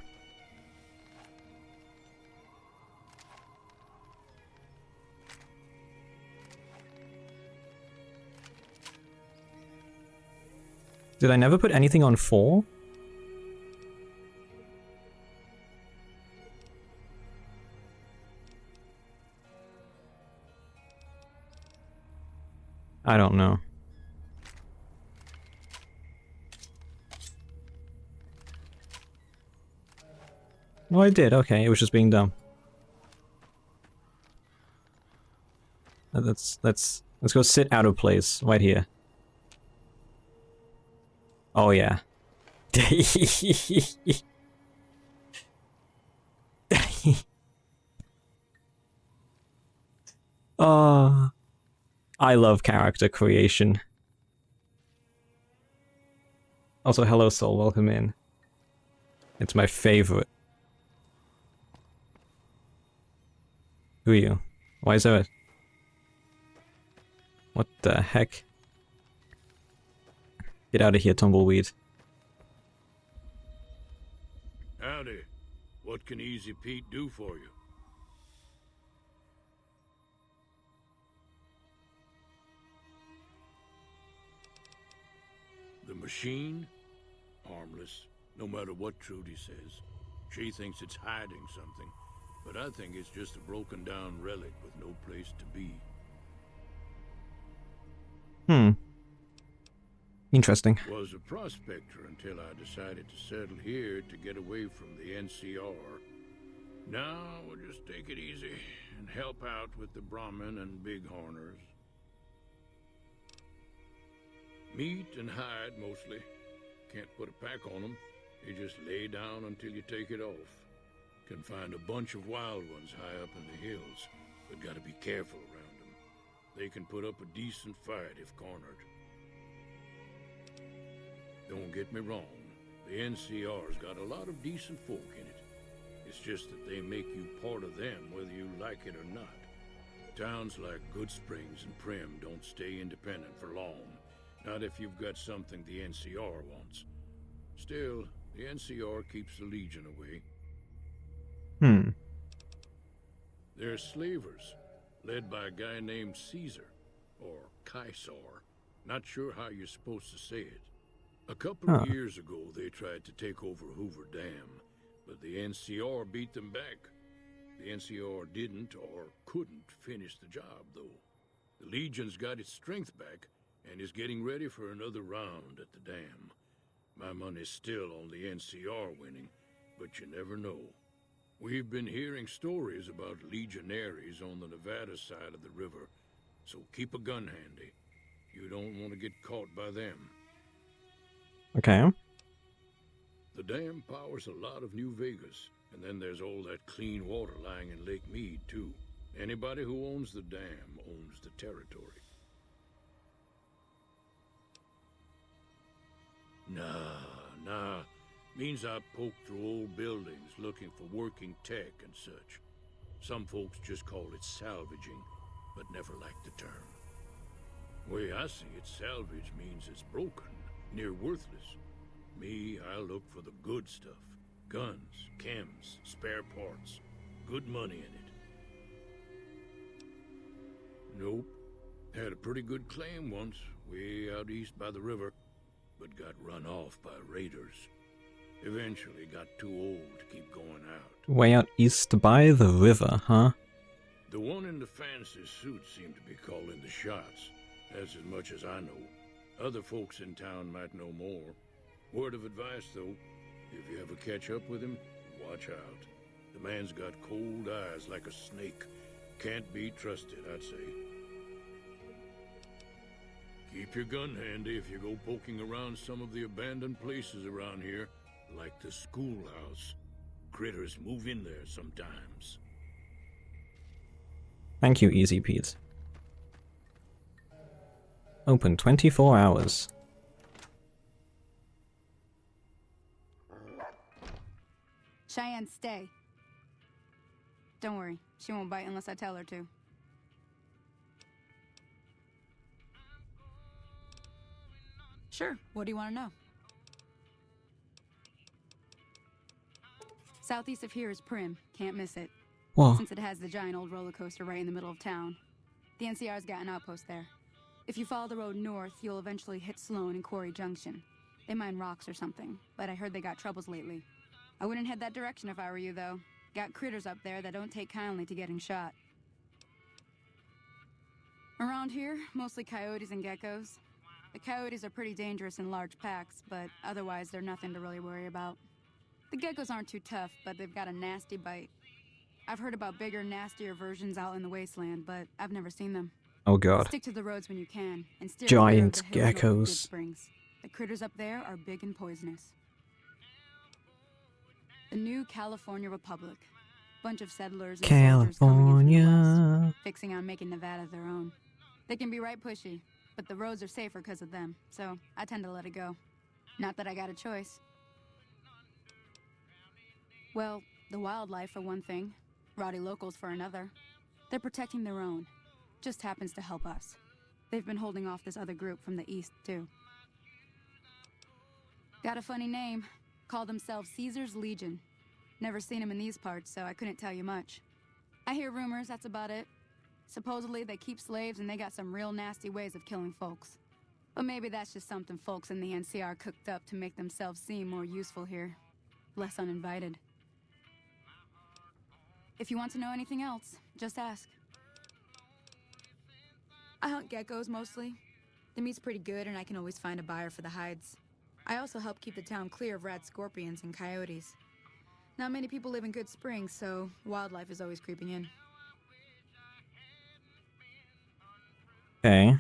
Did I never put anything on 4? I don't know. No, I did. Okay, it was just being dumb. Let's go sit out of place right here. Oh yeah. Oh, I love character creation. Also, hello Soul, welcome in. It's my favorite. Who are you? Why is there a... What the heck? Get out of here, tumbleweed. Howdy. What can Easy Pete do for you? The machine? Harmless, no matter what Trudy says. She thinks it's hiding something, but I think it's just a broken down relic with no place to be. Interesting. Was a prospector until I decided to settle here to get away from the NCR. Now we'll just take it easy and help out with the Brahmin and Bighorners. Meat and hide, mostly. Can't put a pack on them. You just lay down until you take it off. Can find a bunch of wild ones high up in the hills, but gotta be careful around them. They can put up a decent fight if cornered. Don't get me wrong, the NCR's got a lot of decent folk in it. It's just that they make you part of them whether you like it or not. Towns like Good Springs and Prim don't stay independent for long. Not if you've got something the NCR wants. Still, the NCR keeps the Legion away. They're slavers, led by a guy named Caesar, or Caesar. Not sure how you're supposed to say it. A couple of years ago, they tried to take over Hoover Dam, but the NCR beat them back. The NCR didn't or couldn't finish the job, though. The Legion's got its strength back and is getting ready for another round at the dam. My money's still on the NCR winning, but you never know. We've been hearing stories about legionaries on the Nevada side of the river, so keep a gun handy. You don't want to get caught by them. Okay. The dam powers a lot of New Vegas, and then there's all that clean water lying in Lake Mead, too. Anybody who owns the dam owns the territory. Nah. Means I poke through old buildings looking for working tech and such. Some folks just call it salvaging, but never liked the term. Way I see it, salvage means it's broken, near worthless. Me, I look for the good stuff. Guns, chems, spare parts. Good money in it. Nope. Had a pretty good claim once, way out east by the river, but got run off by raiders. Eventually got too old to keep going out. Way out east by the river, huh? The one in the fancy suit seemed to be calling the shots. That's as much as I know. Other folks in town might know more. Word of advice, though, if you ever catch up with him, watch out. The man's got cold eyes like a snake. Can't be trusted, I'd say. Keep your gun handy if you go poking around some of the abandoned places around here, like the schoolhouse. Critters move in there sometimes. Thank you, Easy Pete. Open 24 hours. Cheyenne, stay. Don't worry, she won't bite unless I tell her to. Sure, what do you want to know? Southeast of here is Prim, can't miss it. Whoa. Since it has the giant old roller coaster right in the middle of town. The NCR's got an outpost there. If you follow the road north, you'll eventually hit Sloan and Quarry Junction. They mine rocks or something, but I heard they got troubles lately. I wouldn't head that direction if I were you, though. Got critters up there that don't take kindly to getting shot. Around here, mostly coyotes and geckos. The coyotes are pretty dangerous in large packs, but otherwise they're nothing to really worry about. The geckos aren't too tough, but they've got a nasty bite. I've heard about bigger, nastier versions out in the wasteland, but I've never seen them. Oh god. Stick to the roads when you can, and steer Giant clear of the hills north of Good geckos. Springs. The critters up there are big and poisonous. The new California Republic. Bunch of settlers and soldiers coming in from the California. west, fixing on making Nevada their own. They can be right pushy, but the roads are safer because of them, so I tend to let it go. Not that I got a choice. Well, the wildlife for one thing, rowdy locals for another. They're protecting their own. Just happens to help us. They've been holding off this other group from the east, too. Got a funny name. Call themselves Caesar's Legion. Never seen them in these parts, so I couldn't tell you much. I hear rumors, that's about it. Supposedly they keep slaves and they got some real nasty ways of killing folks. But maybe that's just something folks in the NCR cooked up to make themselves seem more useful here. Less uninvited. If you want to know anything else, just ask. I hunt geckos mostly. The meat's pretty good and I can always find a buyer for the hides. I also help keep the town clear of rat scorpions and coyotes. Not many people live in Good Springs, so wildlife is always creeping in. Okay.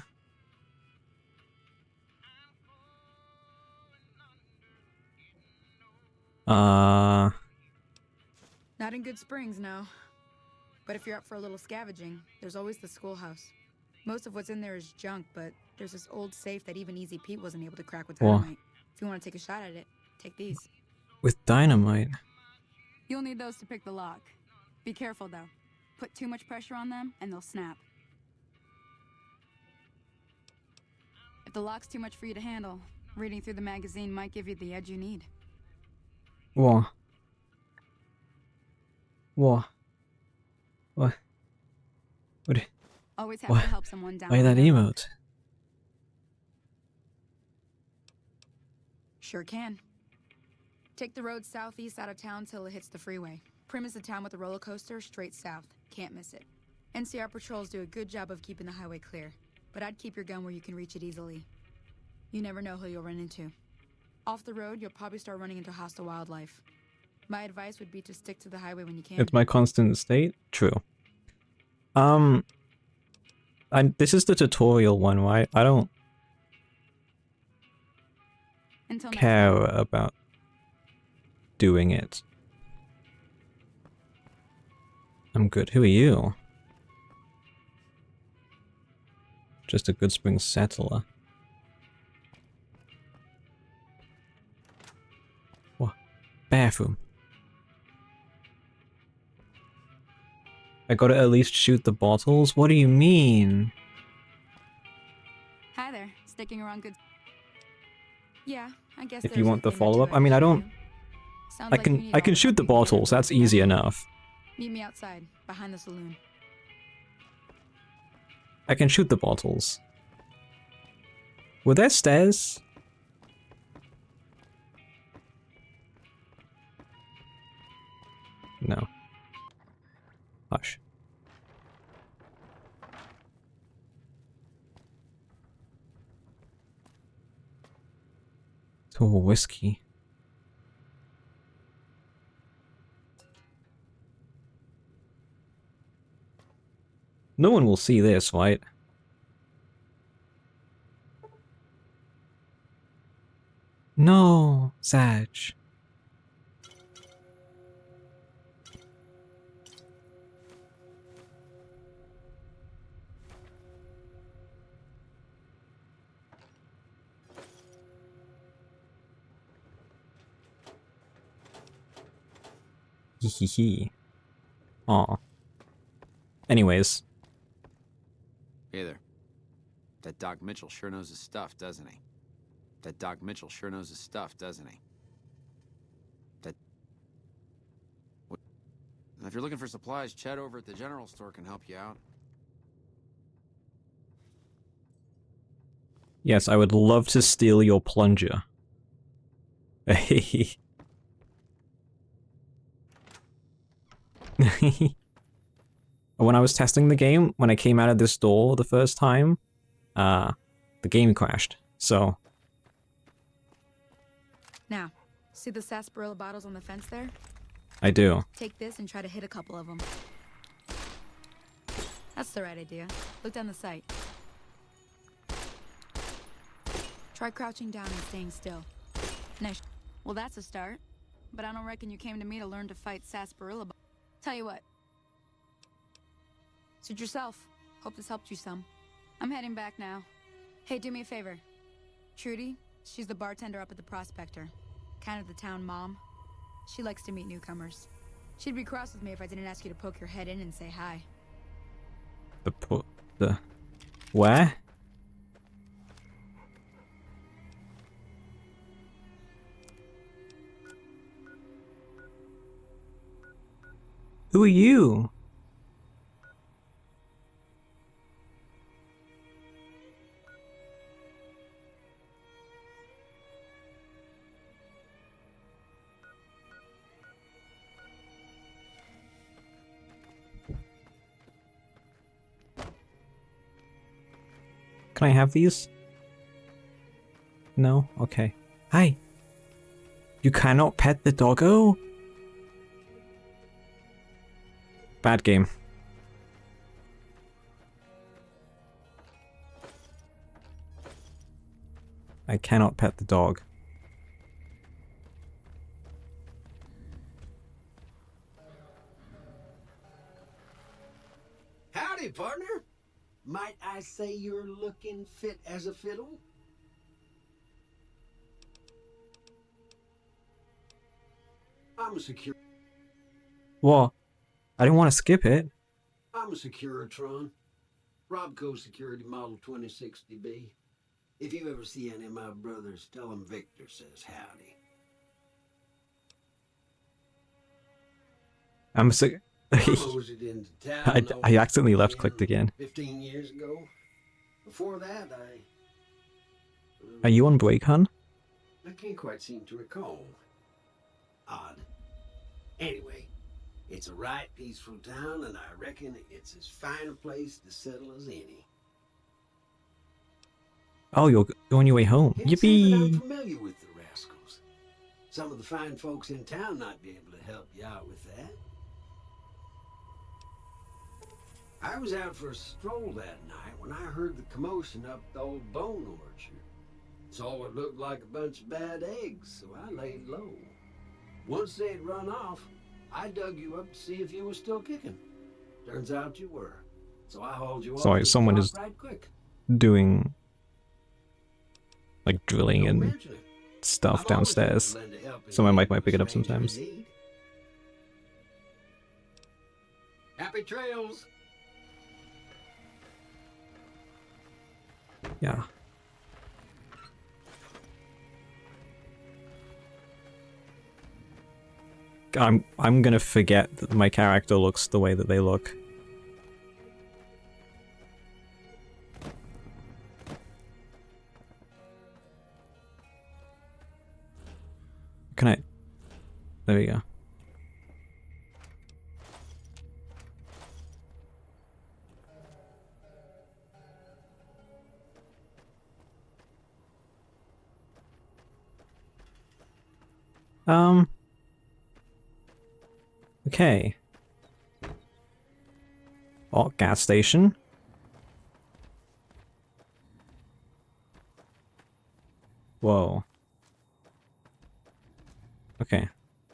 Not in Good Springs, no. But if you're up for a little scavenging, there's always the schoolhouse. Most of what's in there is junk, but there's this old safe that even Easy Pete wasn't able to crack with Whoa. dynamite. If you want to take a shot at it, take these. With dynamite. You'll need those to pick the lock. Be careful, though. Put too much pressure on them, and they'll snap. If the lock's too much for you to handle, reading through the magazine might give you the edge you need. What? What? What? What? Always have What? to help someone down. Why on that their own. emote? Sure can. Take the road southeast out of town till it hits the freeway. Prim is the town with the roller coaster, straight south. Can't miss it. NCR patrols do a good job of keeping the highway clear, but I'd keep your gun where you can reach it easily. You never know who you'll run into. Off the road, you'll probably start running into hostile wildlife. My advice would be to stick to the highway when you can. It's my constant state? True. This is the tutorial one, right? I don't Until next care time. about doing it. I'm good. Who are you? Just a Good Springs settler. What? Bathroom. I gotta at least shoot the bottles? What do you mean? Hi there. Sticking around good. Yeah, I guess If you there's a want the thing or two follow-up? I can mean, I show don't... you. Sounds I like you can need I all can the shoot help the you can get bottles, that's together. easy enough. Meet me outside, behind the saloon. I can shoot the bottles. Were there stairs? No. Hush. It's all whiskey. No one will see this, right? No, Sag. Hee. Aw. Anyways. Hey there. That Doc Mitchell sure knows his stuff, doesn't he? That Doc Mitchell sure knows his stuff, doesn't he? If you're looking for supplies, Chet over at the general store can help you out. Yes, I would love to steal your plunger. When I was testing the game, when I came out of this door the first time, the game crashed, so... Now, see the sarsaparilla bottles on the fence there? I do. Take this and try to hit a couple of them. That's the right idea. Look down the sight. Try crouching down and staying still. Nice. Well, that's a start. But I don't reckon you came to me to learn to fight sarsaparilla. Tell you what. Suit yourself. Hope this helped you some. I'm heading back now. Hey, do me a favor. Trudy, she's the bartender up at the Prospector. Kind of the town mom. She likes to meet newcomers. She'd be cross with me if I didn't ask you to poke your head in and say hi. Where? Who are you? Can I have these? No? Okay. Hi. You cannot pet the doggo? Bad game. I cannot pet the dog. Howdy, partner. Might I say you're looking fit as a fiddle? I'm a security. What? I didn't want to skip it. I'm a Securitron. Robco Security Model 2060B. If you ever see any of my brothers, tell them Victor says howdy. I'm sick. I accidentally left clicked again. 15 years ago. Before that, Are you on break, hun? I can't quite seem to recall. Odd. Anyway, it's a right peaceful town, and I reckon it's as fine a place to settle as any. Oh, you're on your way home. Can't say that I'm Yippee! familiar with the rascals. Some of the fine folks in town might be able to help you out with that. I was out for a stroll that night when I heard the commotion up the old bone orchard. Saw what looked like a bunch of bad eggs, so I laid low. Once they'd run off, I dug you up to see if you were still kicking. Turns out you were. So I hauled you Sorry, off someone is right quick. doing like drilling Don't and mention it. stuff I've always downstairs. lend a helping So my mic hand might pick it up when strangers sometimes. need. Happy trails. Yeah. I'm gonna forget that my character looks the way that they look. Can I? There we go. Okay. Oh, gas station. Whoa. Okay.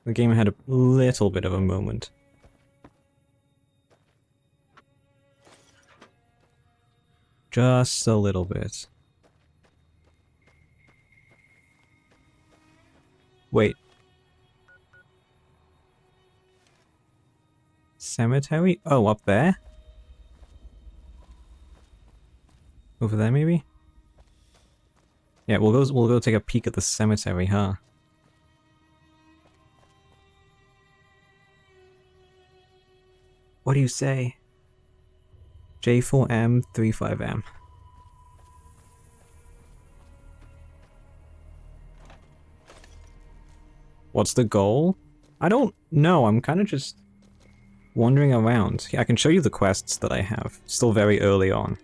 The game had a little bit of a moment. Just a little bit. Wait. Cemetery? Oh, up there? Over there, maybe? Yeah, we'll go take a peek at the cemetery, huh? What do you say? J4M 35M. What's the goal? I don't know, I'm kind of just wandering around. Yeah, I can show you the quests that I have. Still very early on.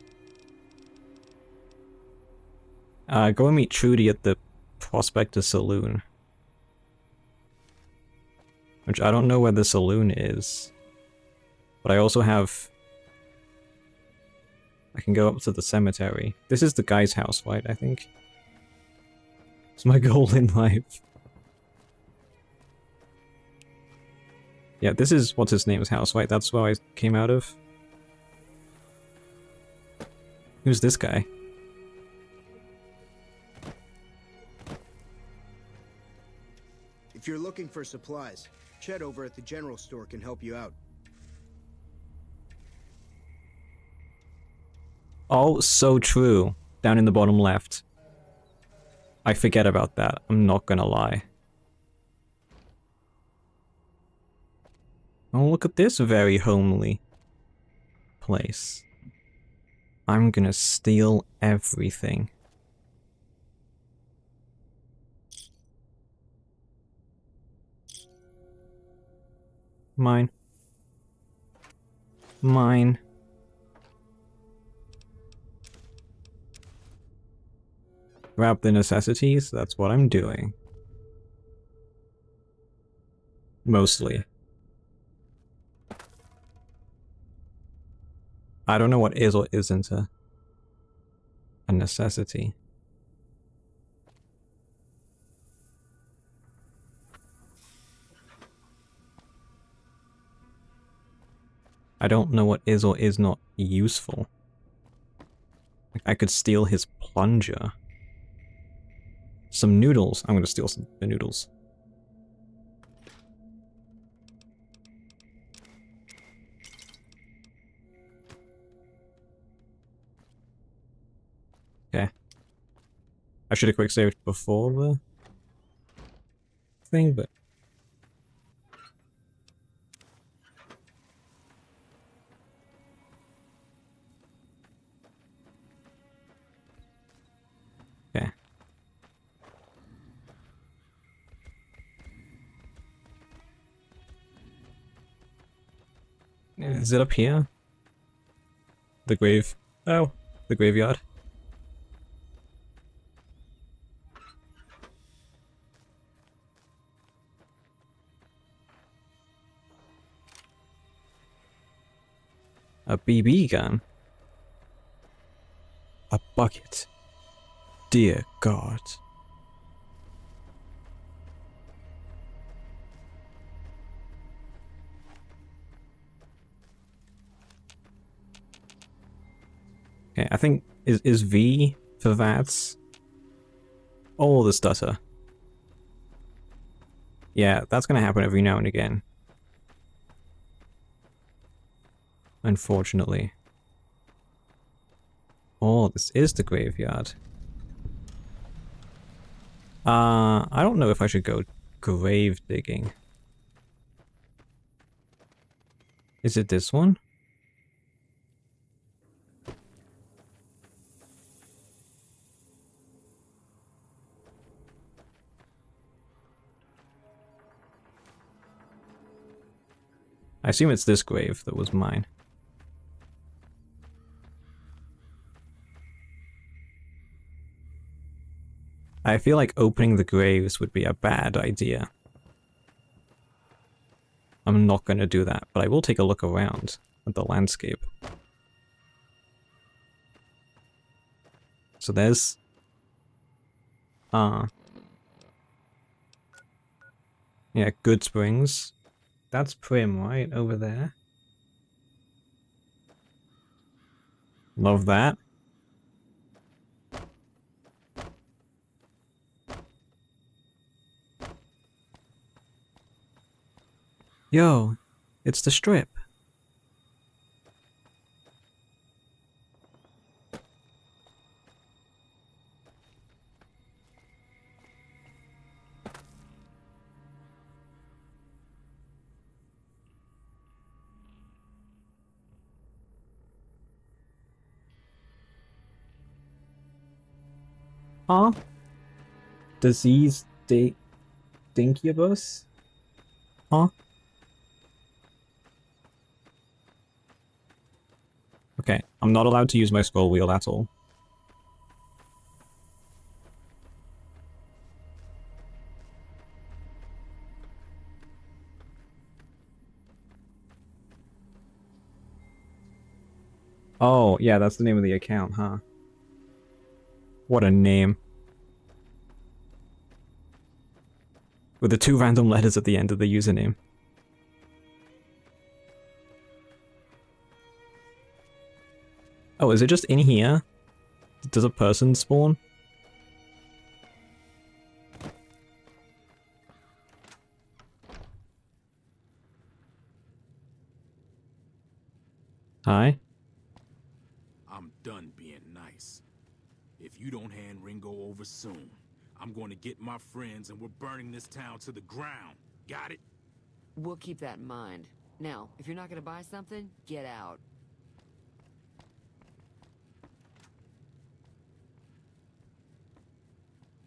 Go and meet Trudy at the Prospector Saloon. Which I don't know where the saloon is. But I also have... I can go up to the cemetery. This is the guy's house, right, I think? It's my goal in life. Yeah, this is what's his name's house, right? That's where I came out of. Who's this guy? If you're looking for supplies, Chet over at the general store can help you out. Oh, so true. Down in the bottom left. I forget about that, I'm not gonna lie. Oh, look at this very homely place. I'm gonna steal everything. Mine. Mine. Grab the necessities, that's what I'm doing. Mostly. I don't know what is or isn't a necessity. I don't know what is or is not useful. I could steal his plunger. Some noodles. I'm gonna steal the noodles. Okay. I should have quick saved before the thing, but... Okay. Is it up here? The grave. Oh, the graveyard. A BB gun. A bucket. Dear God. Okay, I think is V for VATS. Oh, the stutter. Yeah, that's gonna happen every now and again. Unfortunately. Oh, this is the graveyard. I don't know if I should go grave digging. Is it this one? I assume it's this grave that was mine. I feel like opening the graves would be a bad idea. I'm not gonna do that, but I will take a look around at the landscape. So there's... yeah, Good Springs. That's Prim, right? Over there. Love that. Yo, it's the Strip. Huh? Disease Dinkybus? Huh? Okay, I'm not allowed to use my scroll wheel at all. Oh, yeah, that's the name of the account, huh? What a name. With the 2 random letters at the end of the username. Oh, is it just in here? Does a person spawn? Hi? I'm done being nice. If you don't hand Ringo over soon, I'm going to get my friends and we're burning this town to the ground. Got it? We'll keep that in mind. Now, if you're not gonna buy something, get out.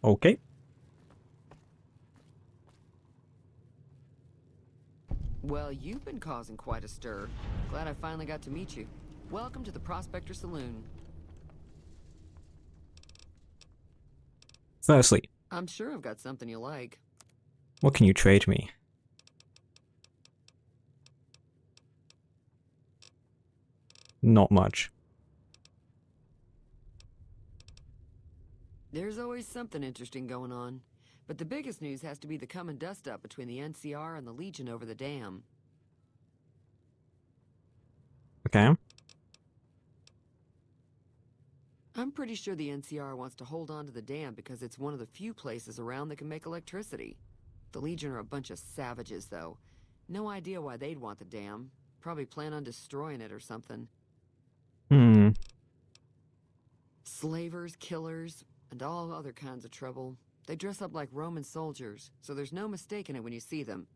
Okay. Well, you've been causing quite a stir. Glad I finally got to meet you. Welcome to the Prospector Saloon. Firstly, I'm sure I've got something you like. what can you trade me? Not much. There's always something interesting going on. But the biggest news has to be the come and dust up between the NCR and the Legion over the dam. Okay. I'm pretty sure the NCR wants to hold on to the dam because it's one of the few places around that can make electricity. The Legion are a bunch of savages, though. No idea why they'd want the dam. Probably plan on destroying it or something. Hmm. Slavers, killers, and all other kinds of trouble. They dress up like Roman soldiers, so there's no mistaking it when you see them.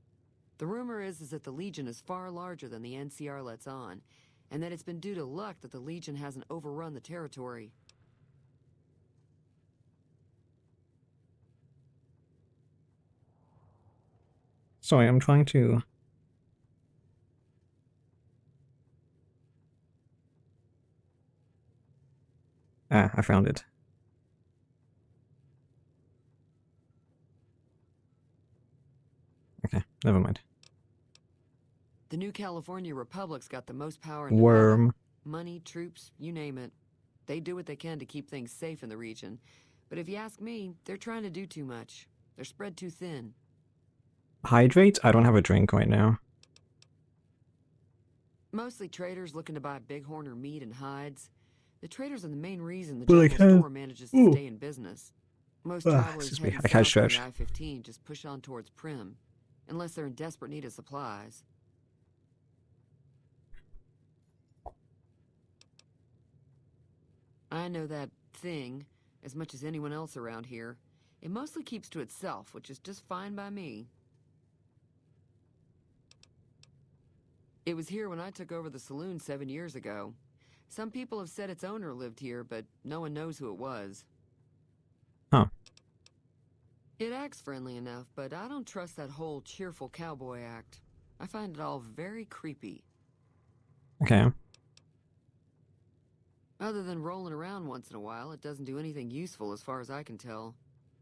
The rumor is that the Legion is far larger than the NCR lets on, and that it's been due to luck that the Legion hasn't overrun the territory. Sorry, I'm trying to... Ah, I found it. Okay, never mind. The new California Republic's got the most power in Worm. Nevada. Money, troops, you name it. They do what they can to keep things safe in the region. But if you ask me, they're trying to do too much. They're spread too thin. Hydrate? I don't have a drink right now. Mostly traders looking to buy bighorn or meat and hides. The traders are the main reason the Well, I general can- store manages to stay in business. Most travelers excuse me, heading I can't south on the stretch. I-15 just push on towards Prim, unless they're in desperate need of supplies. I know that thing as much as anyone else around here. It mostly keeps to itself, which is just fine by me. It was here when I took over the saloon 7 years ago. Some people have said its owner lived here, but no one knows who it was. Huh. It acts friendly enough, but I don't trust that whole cheerful cowboy act. I find it all very creepy. Okay. Other than rolling around once in a while, it doesn't do anything useful as far as I can tell.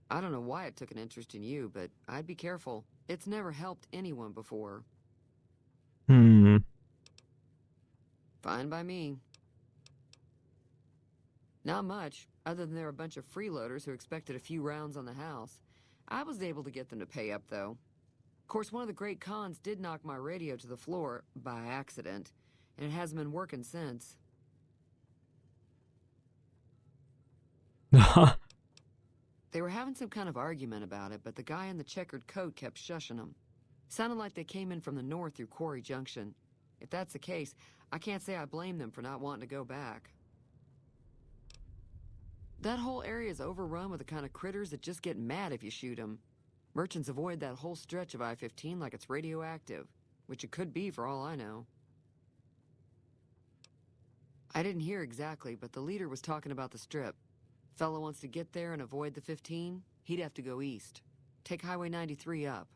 I don't know why it took an interest in you, but I'd be careful. It's never helped anyone before. Hmm. Fine by me. Not much, other than they're a bunch of freeloaders who expected a few rounds on the house. I was able to get them to pay up, though. Of course, one of the great cons did knock my radio to the floor, by accident, and it hasn't been working since. They were having some kind of argument about it, but the guy in the checkered coat kept shushing them. Sounded like they came in from the north through Quarry Junction. If that's the case, I can't say I blame them for not wanting to go back. That whole area is overrun with the kind of critters that just get mad if you shoot them. Merchants avoid that whole stretch of I-15 like it's radioactive, which it could be for all I know. I didn't hear exactly, but the leader was talking about the strip. Fellow wants to get there and avoid the 15, he'd have to go east. Take Highway 93 up.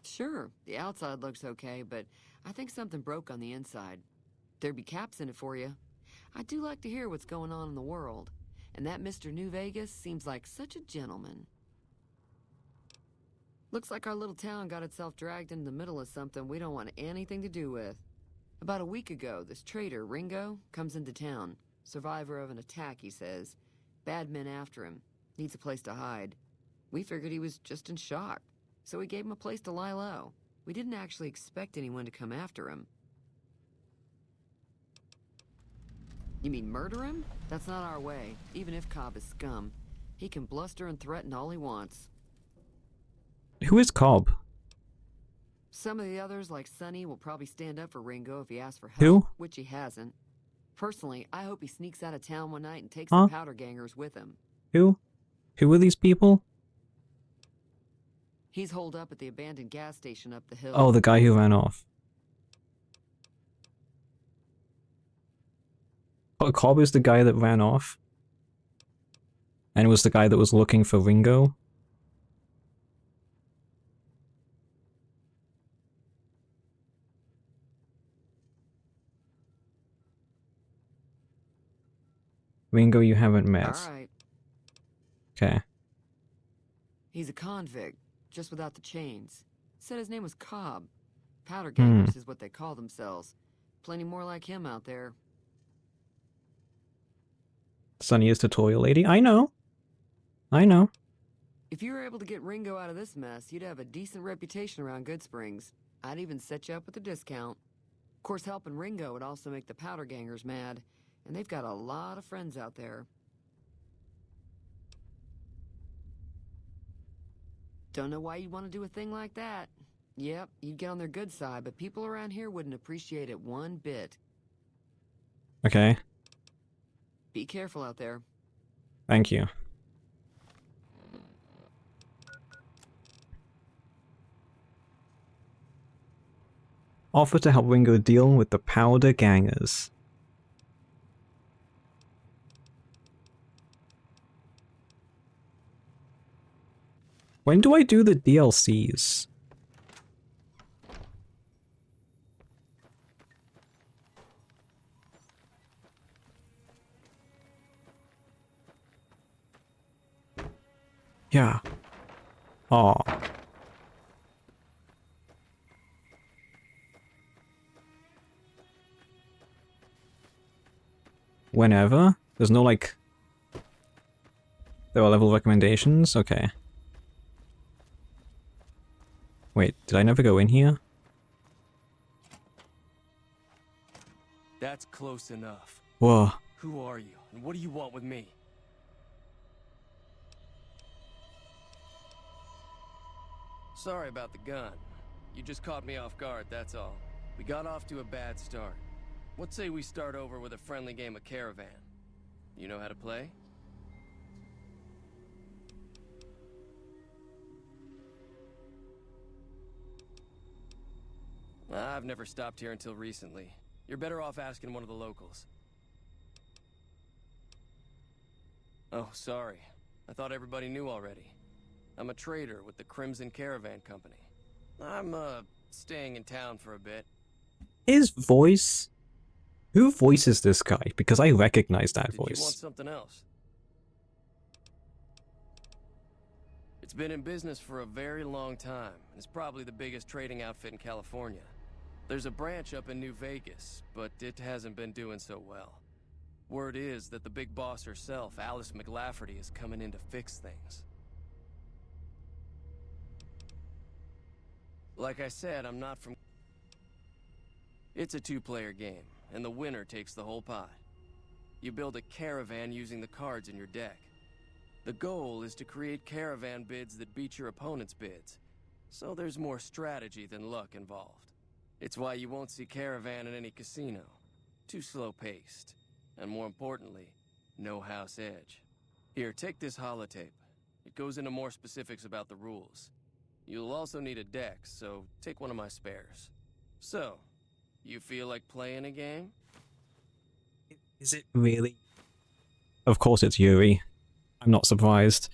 Sure, the outside looks okay, but I think something broke on the inside. There'd be caps in it for you. I do like to hear what's going on in the world, and that Mr. New Vegas seems like such a gentleman. Looks like our little town got itself dragged into the middle of something we don't want anything to do with. About a week ago, this trader, Ringo, comes into town. Survivor of an attack, he says. Bad men after him. Needs a place to hide. We figured he was just in shock, so we gave him a place to lie low. We didn't actually expect anyone to come after him. You mean murder him? That's not our way. Even if Cobb is scum, he can bluster and threaten all he wants. Who is Cobb? Some of the others, like Sonny, will probably stand up for Ringo if he asks for help, Who? which he hasn't. Personally, I hope he sneaks out of town one night and takes Huh? the powder gangers with him. Who? Who are these people? He's holed up at the abandoned gas station up the hill. Oh, the guy who ran off. Oh, Cobb is the guy that ran off? And was the guy that was looking for Ringo? Ringo you haven't met. Alright. Okay. He's a convict, just without the chains. Said his name was Cobb. Powder gangers is what they call themselves. Plenty more like him out there. Sonny is tutorial lady. I know. I know. If you were able to get Ringo out of this mess, you'd have a decent reputation around Good Springs. I'd even set you up with a discount. Of course, helping Ringo would also make the powder gangers mad, and they've got a lot of friends out there. Don't know why you'd want to do a thing like that. Yep, you'd get on their good side, but people around here wouldn't appreciate it one bit. Okay. Be careful out there. Thank you. Offer to help Ringo deal with the powder gangers. When do I do the DLCs? Yeah. Aw. Whenever? There's no, like... There are level recommendations? Okay. Wait, did I never go in here? That's close enough. Whoa. Who are you, and what do you want with me? Sorry about the gun. You just caught me off guard, that's all. We got off to a bad start. What say we start over with a friendly game of Caravan? You know how to play? I've never stopped here until recently. You're better off asking one of the locals. Oh, sorry. I thought everybody knew already. I'm a trader with the Crimson Caravan Company. I'm, staying in town for a bit. His voice? Who voices this guy? Because I recognize that Did you want voice. something else? It's been in business for a very long time. It's probably the biggest trading outfit in California. There's a branch up in New Vegas, but it hasn't been doing so well. Word is that the big boss herself, Alice McLafferty, is coming in to fix things. Like I said, I'm not from... It's a two-player game, and the winner takes the whole pot. You build a caravan using the cards in your deck. The goal is to create caravan bids that beat your opponent's bids, so there's more strategy than luck involved. It's why you won't see caravan in any casino. Too slow-paced. And more importantly, no house edge. Here, take this holotape. It goes into more specifics about the rules. You'll also need a deck, so take one of my spares. So, you feel like playing a game? Is it really? Of course it's Yuri. I'm not surprised.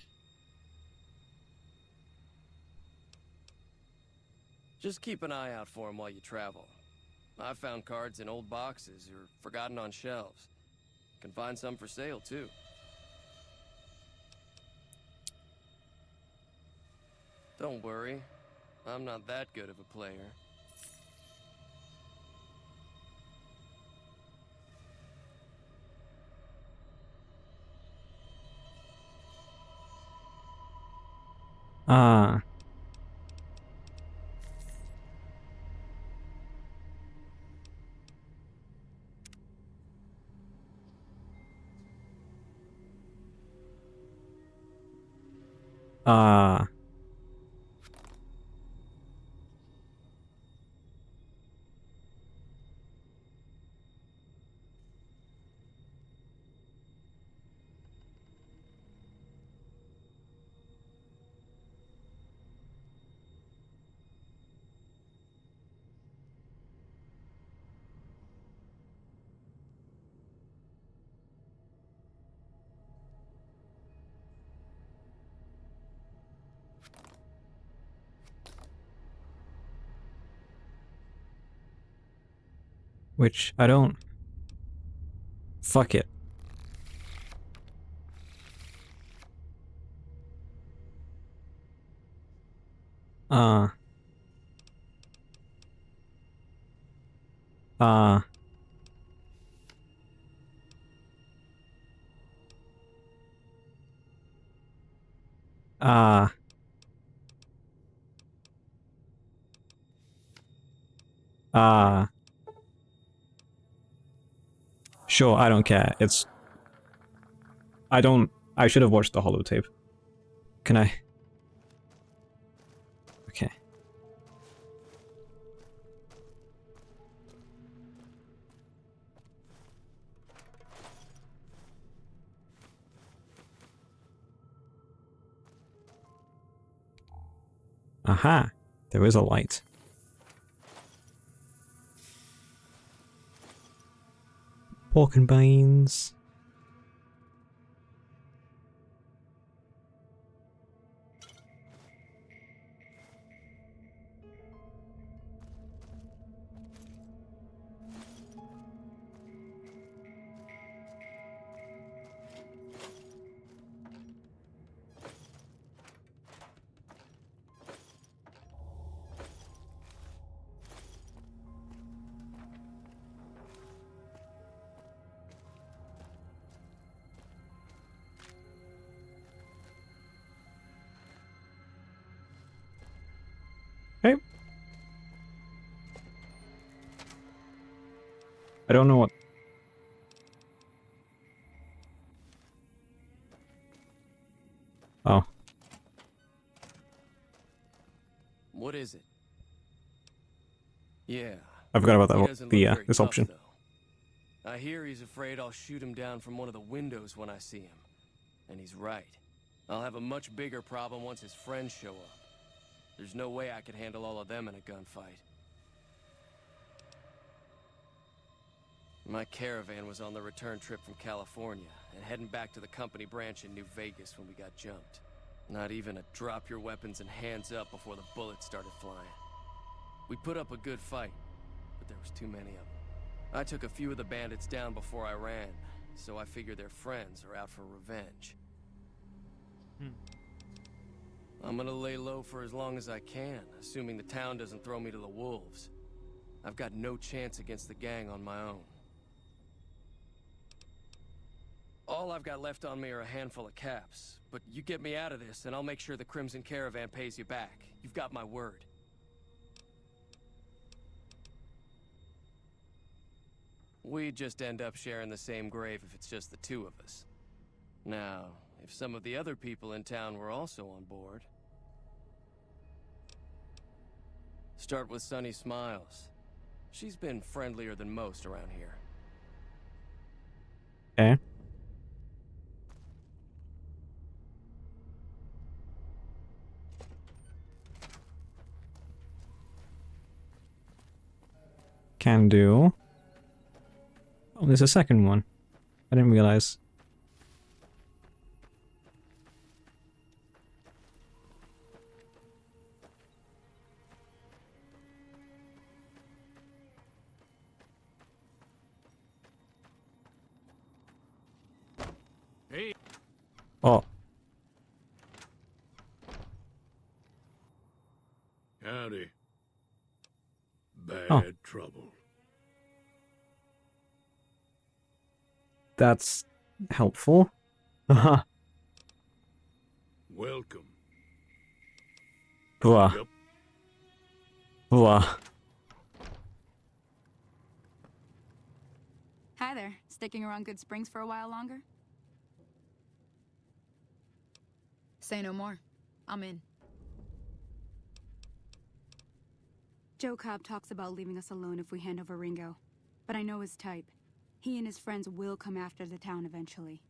Just keep an eye out for him while you travel. I've found cards in old boxes or forgotten on shelves. Can find some for sale, too. Don't worry. I'm not that good of a player. Ah. Ah. Which I don't. Fuck it. Uh. Uh. Uh. Uh. Sure, I don't care. It's... I don't... I should have watched the holotape. Can I... Okay. Aha! There is a light. Pork and beans. Hey. I don't know what... Oh. What is it? Yeah. I forgot about He that. doesn't The, look very this tough, option. though. I hear he's afraid I'll shoot him down from one of the windows when I see him. And he's right. I'll have a much bigger problem once his friends show up. There's no way I could handle all of them in a gunfight. My caravan was on the return trip from California, and heading back to the company branch in New Vegas when we got jumped. Not even a drop your weapons and hands up before the bullets started flying. We put up a good fight, but there was too many of them. I took a few of the bandits down before I ran, so I figure their friends are out for revenge. I'm gonna lay low for as long as I can, assuming the town doesn't throw me to the wolves. I've got no chance against the gang on my own. All I've got left on me are a handful of caps, but you get me out of this and I'll make sure the Crimson Caravan pays you back. You've got my word. We'd just end up sharing the same grave if it's just the two of us. Now, if some of the other people in town were also on board... Start with Sunny Smiles. She's been friendlier than most around here. Okay. Can do. Oh, there's a second one. I didn't realize. Hey. Oh. Howdy. Bad Oh. trouble. That's helpful. Haha. Welcome. Blah. Yep. Blah. Hi there. Sticking around Good Springs for a while longer? Say no more. I'm in. Joe Cobb talks about leaving us alone if we hand over Ringo. But I know his type. He and his friends will come after the town eventually.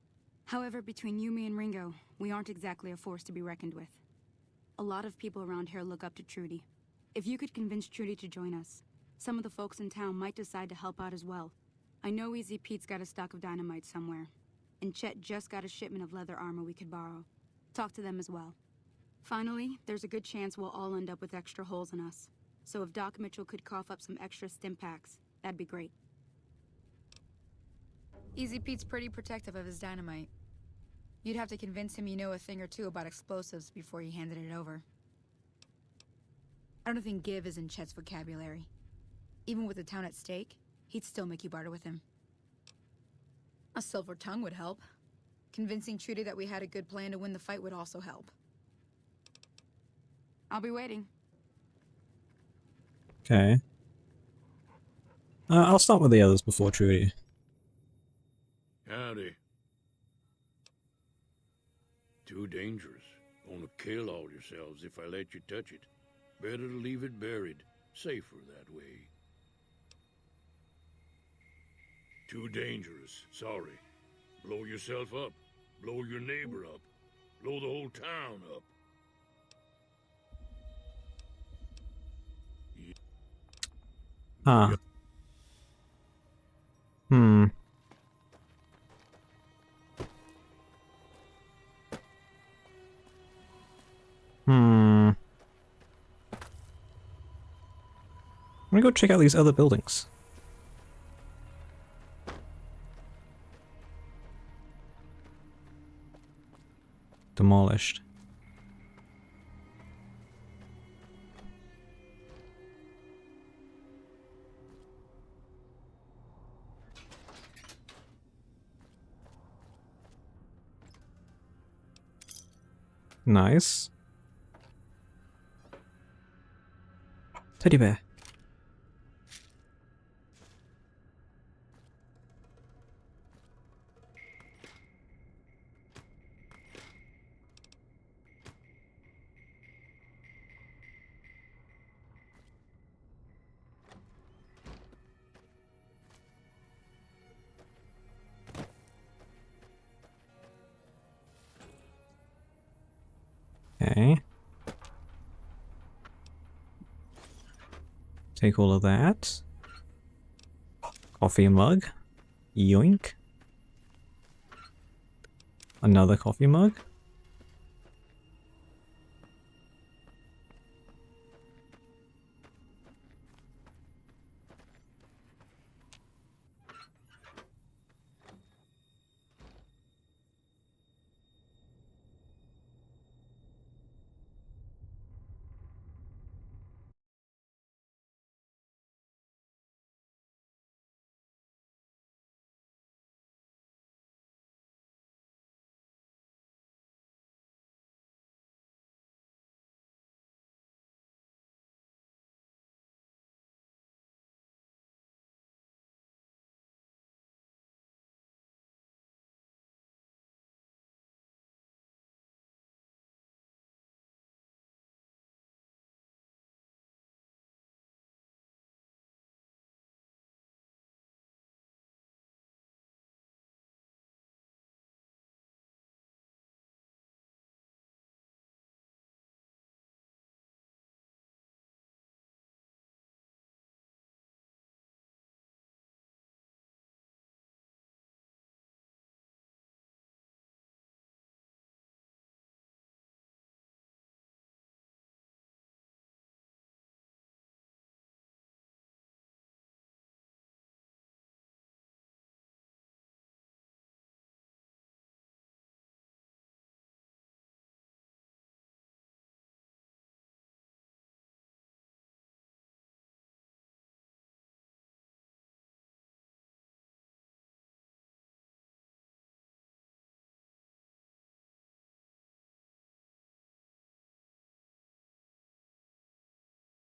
However, between you, me, and Ringo, we aren't exactly a force to be reckoned with. A lot of people around here look up to Trudy. If you could convince Trudy to join us, some of the folks in town might decide to help out as well. I know Easy Pete's got a stock of dynamite somewhere, and Chet just got a shipment of leather armor we could borrow. Talk to them as well. Finally, there's a good chance we'll all end up with extra holes in us. So if Doc Mitchell could cough up some extra stim packs, that'd be great. Easy Pete's pretty protective of his dynamite. You'd have to convince him you know a thing or two about explosives before you handed it over. I don't think give is in Chet's vocabulary. Even with the town at stake, he'd still make you barter with him. A silver tongue would help. Convincing Trudy that we had a good plan to win the fight would also help. I'll be waiting. Okay. I'll start with the others before Trudy. Howdy. Too dangerous. Gonna kill all yourselves if I let you touch it. Better to leave it buried. Safer that way. Too dangerous. Sorry. Blow yourself up. Blow your neighbor up. Blow the whole town up. Huh. Hmm. I'm gonna go check out these other buildings. Demolished. Nice. Teddy bear. Okay. Take all of that. Coffee mug. Yoink. Another coffee mug.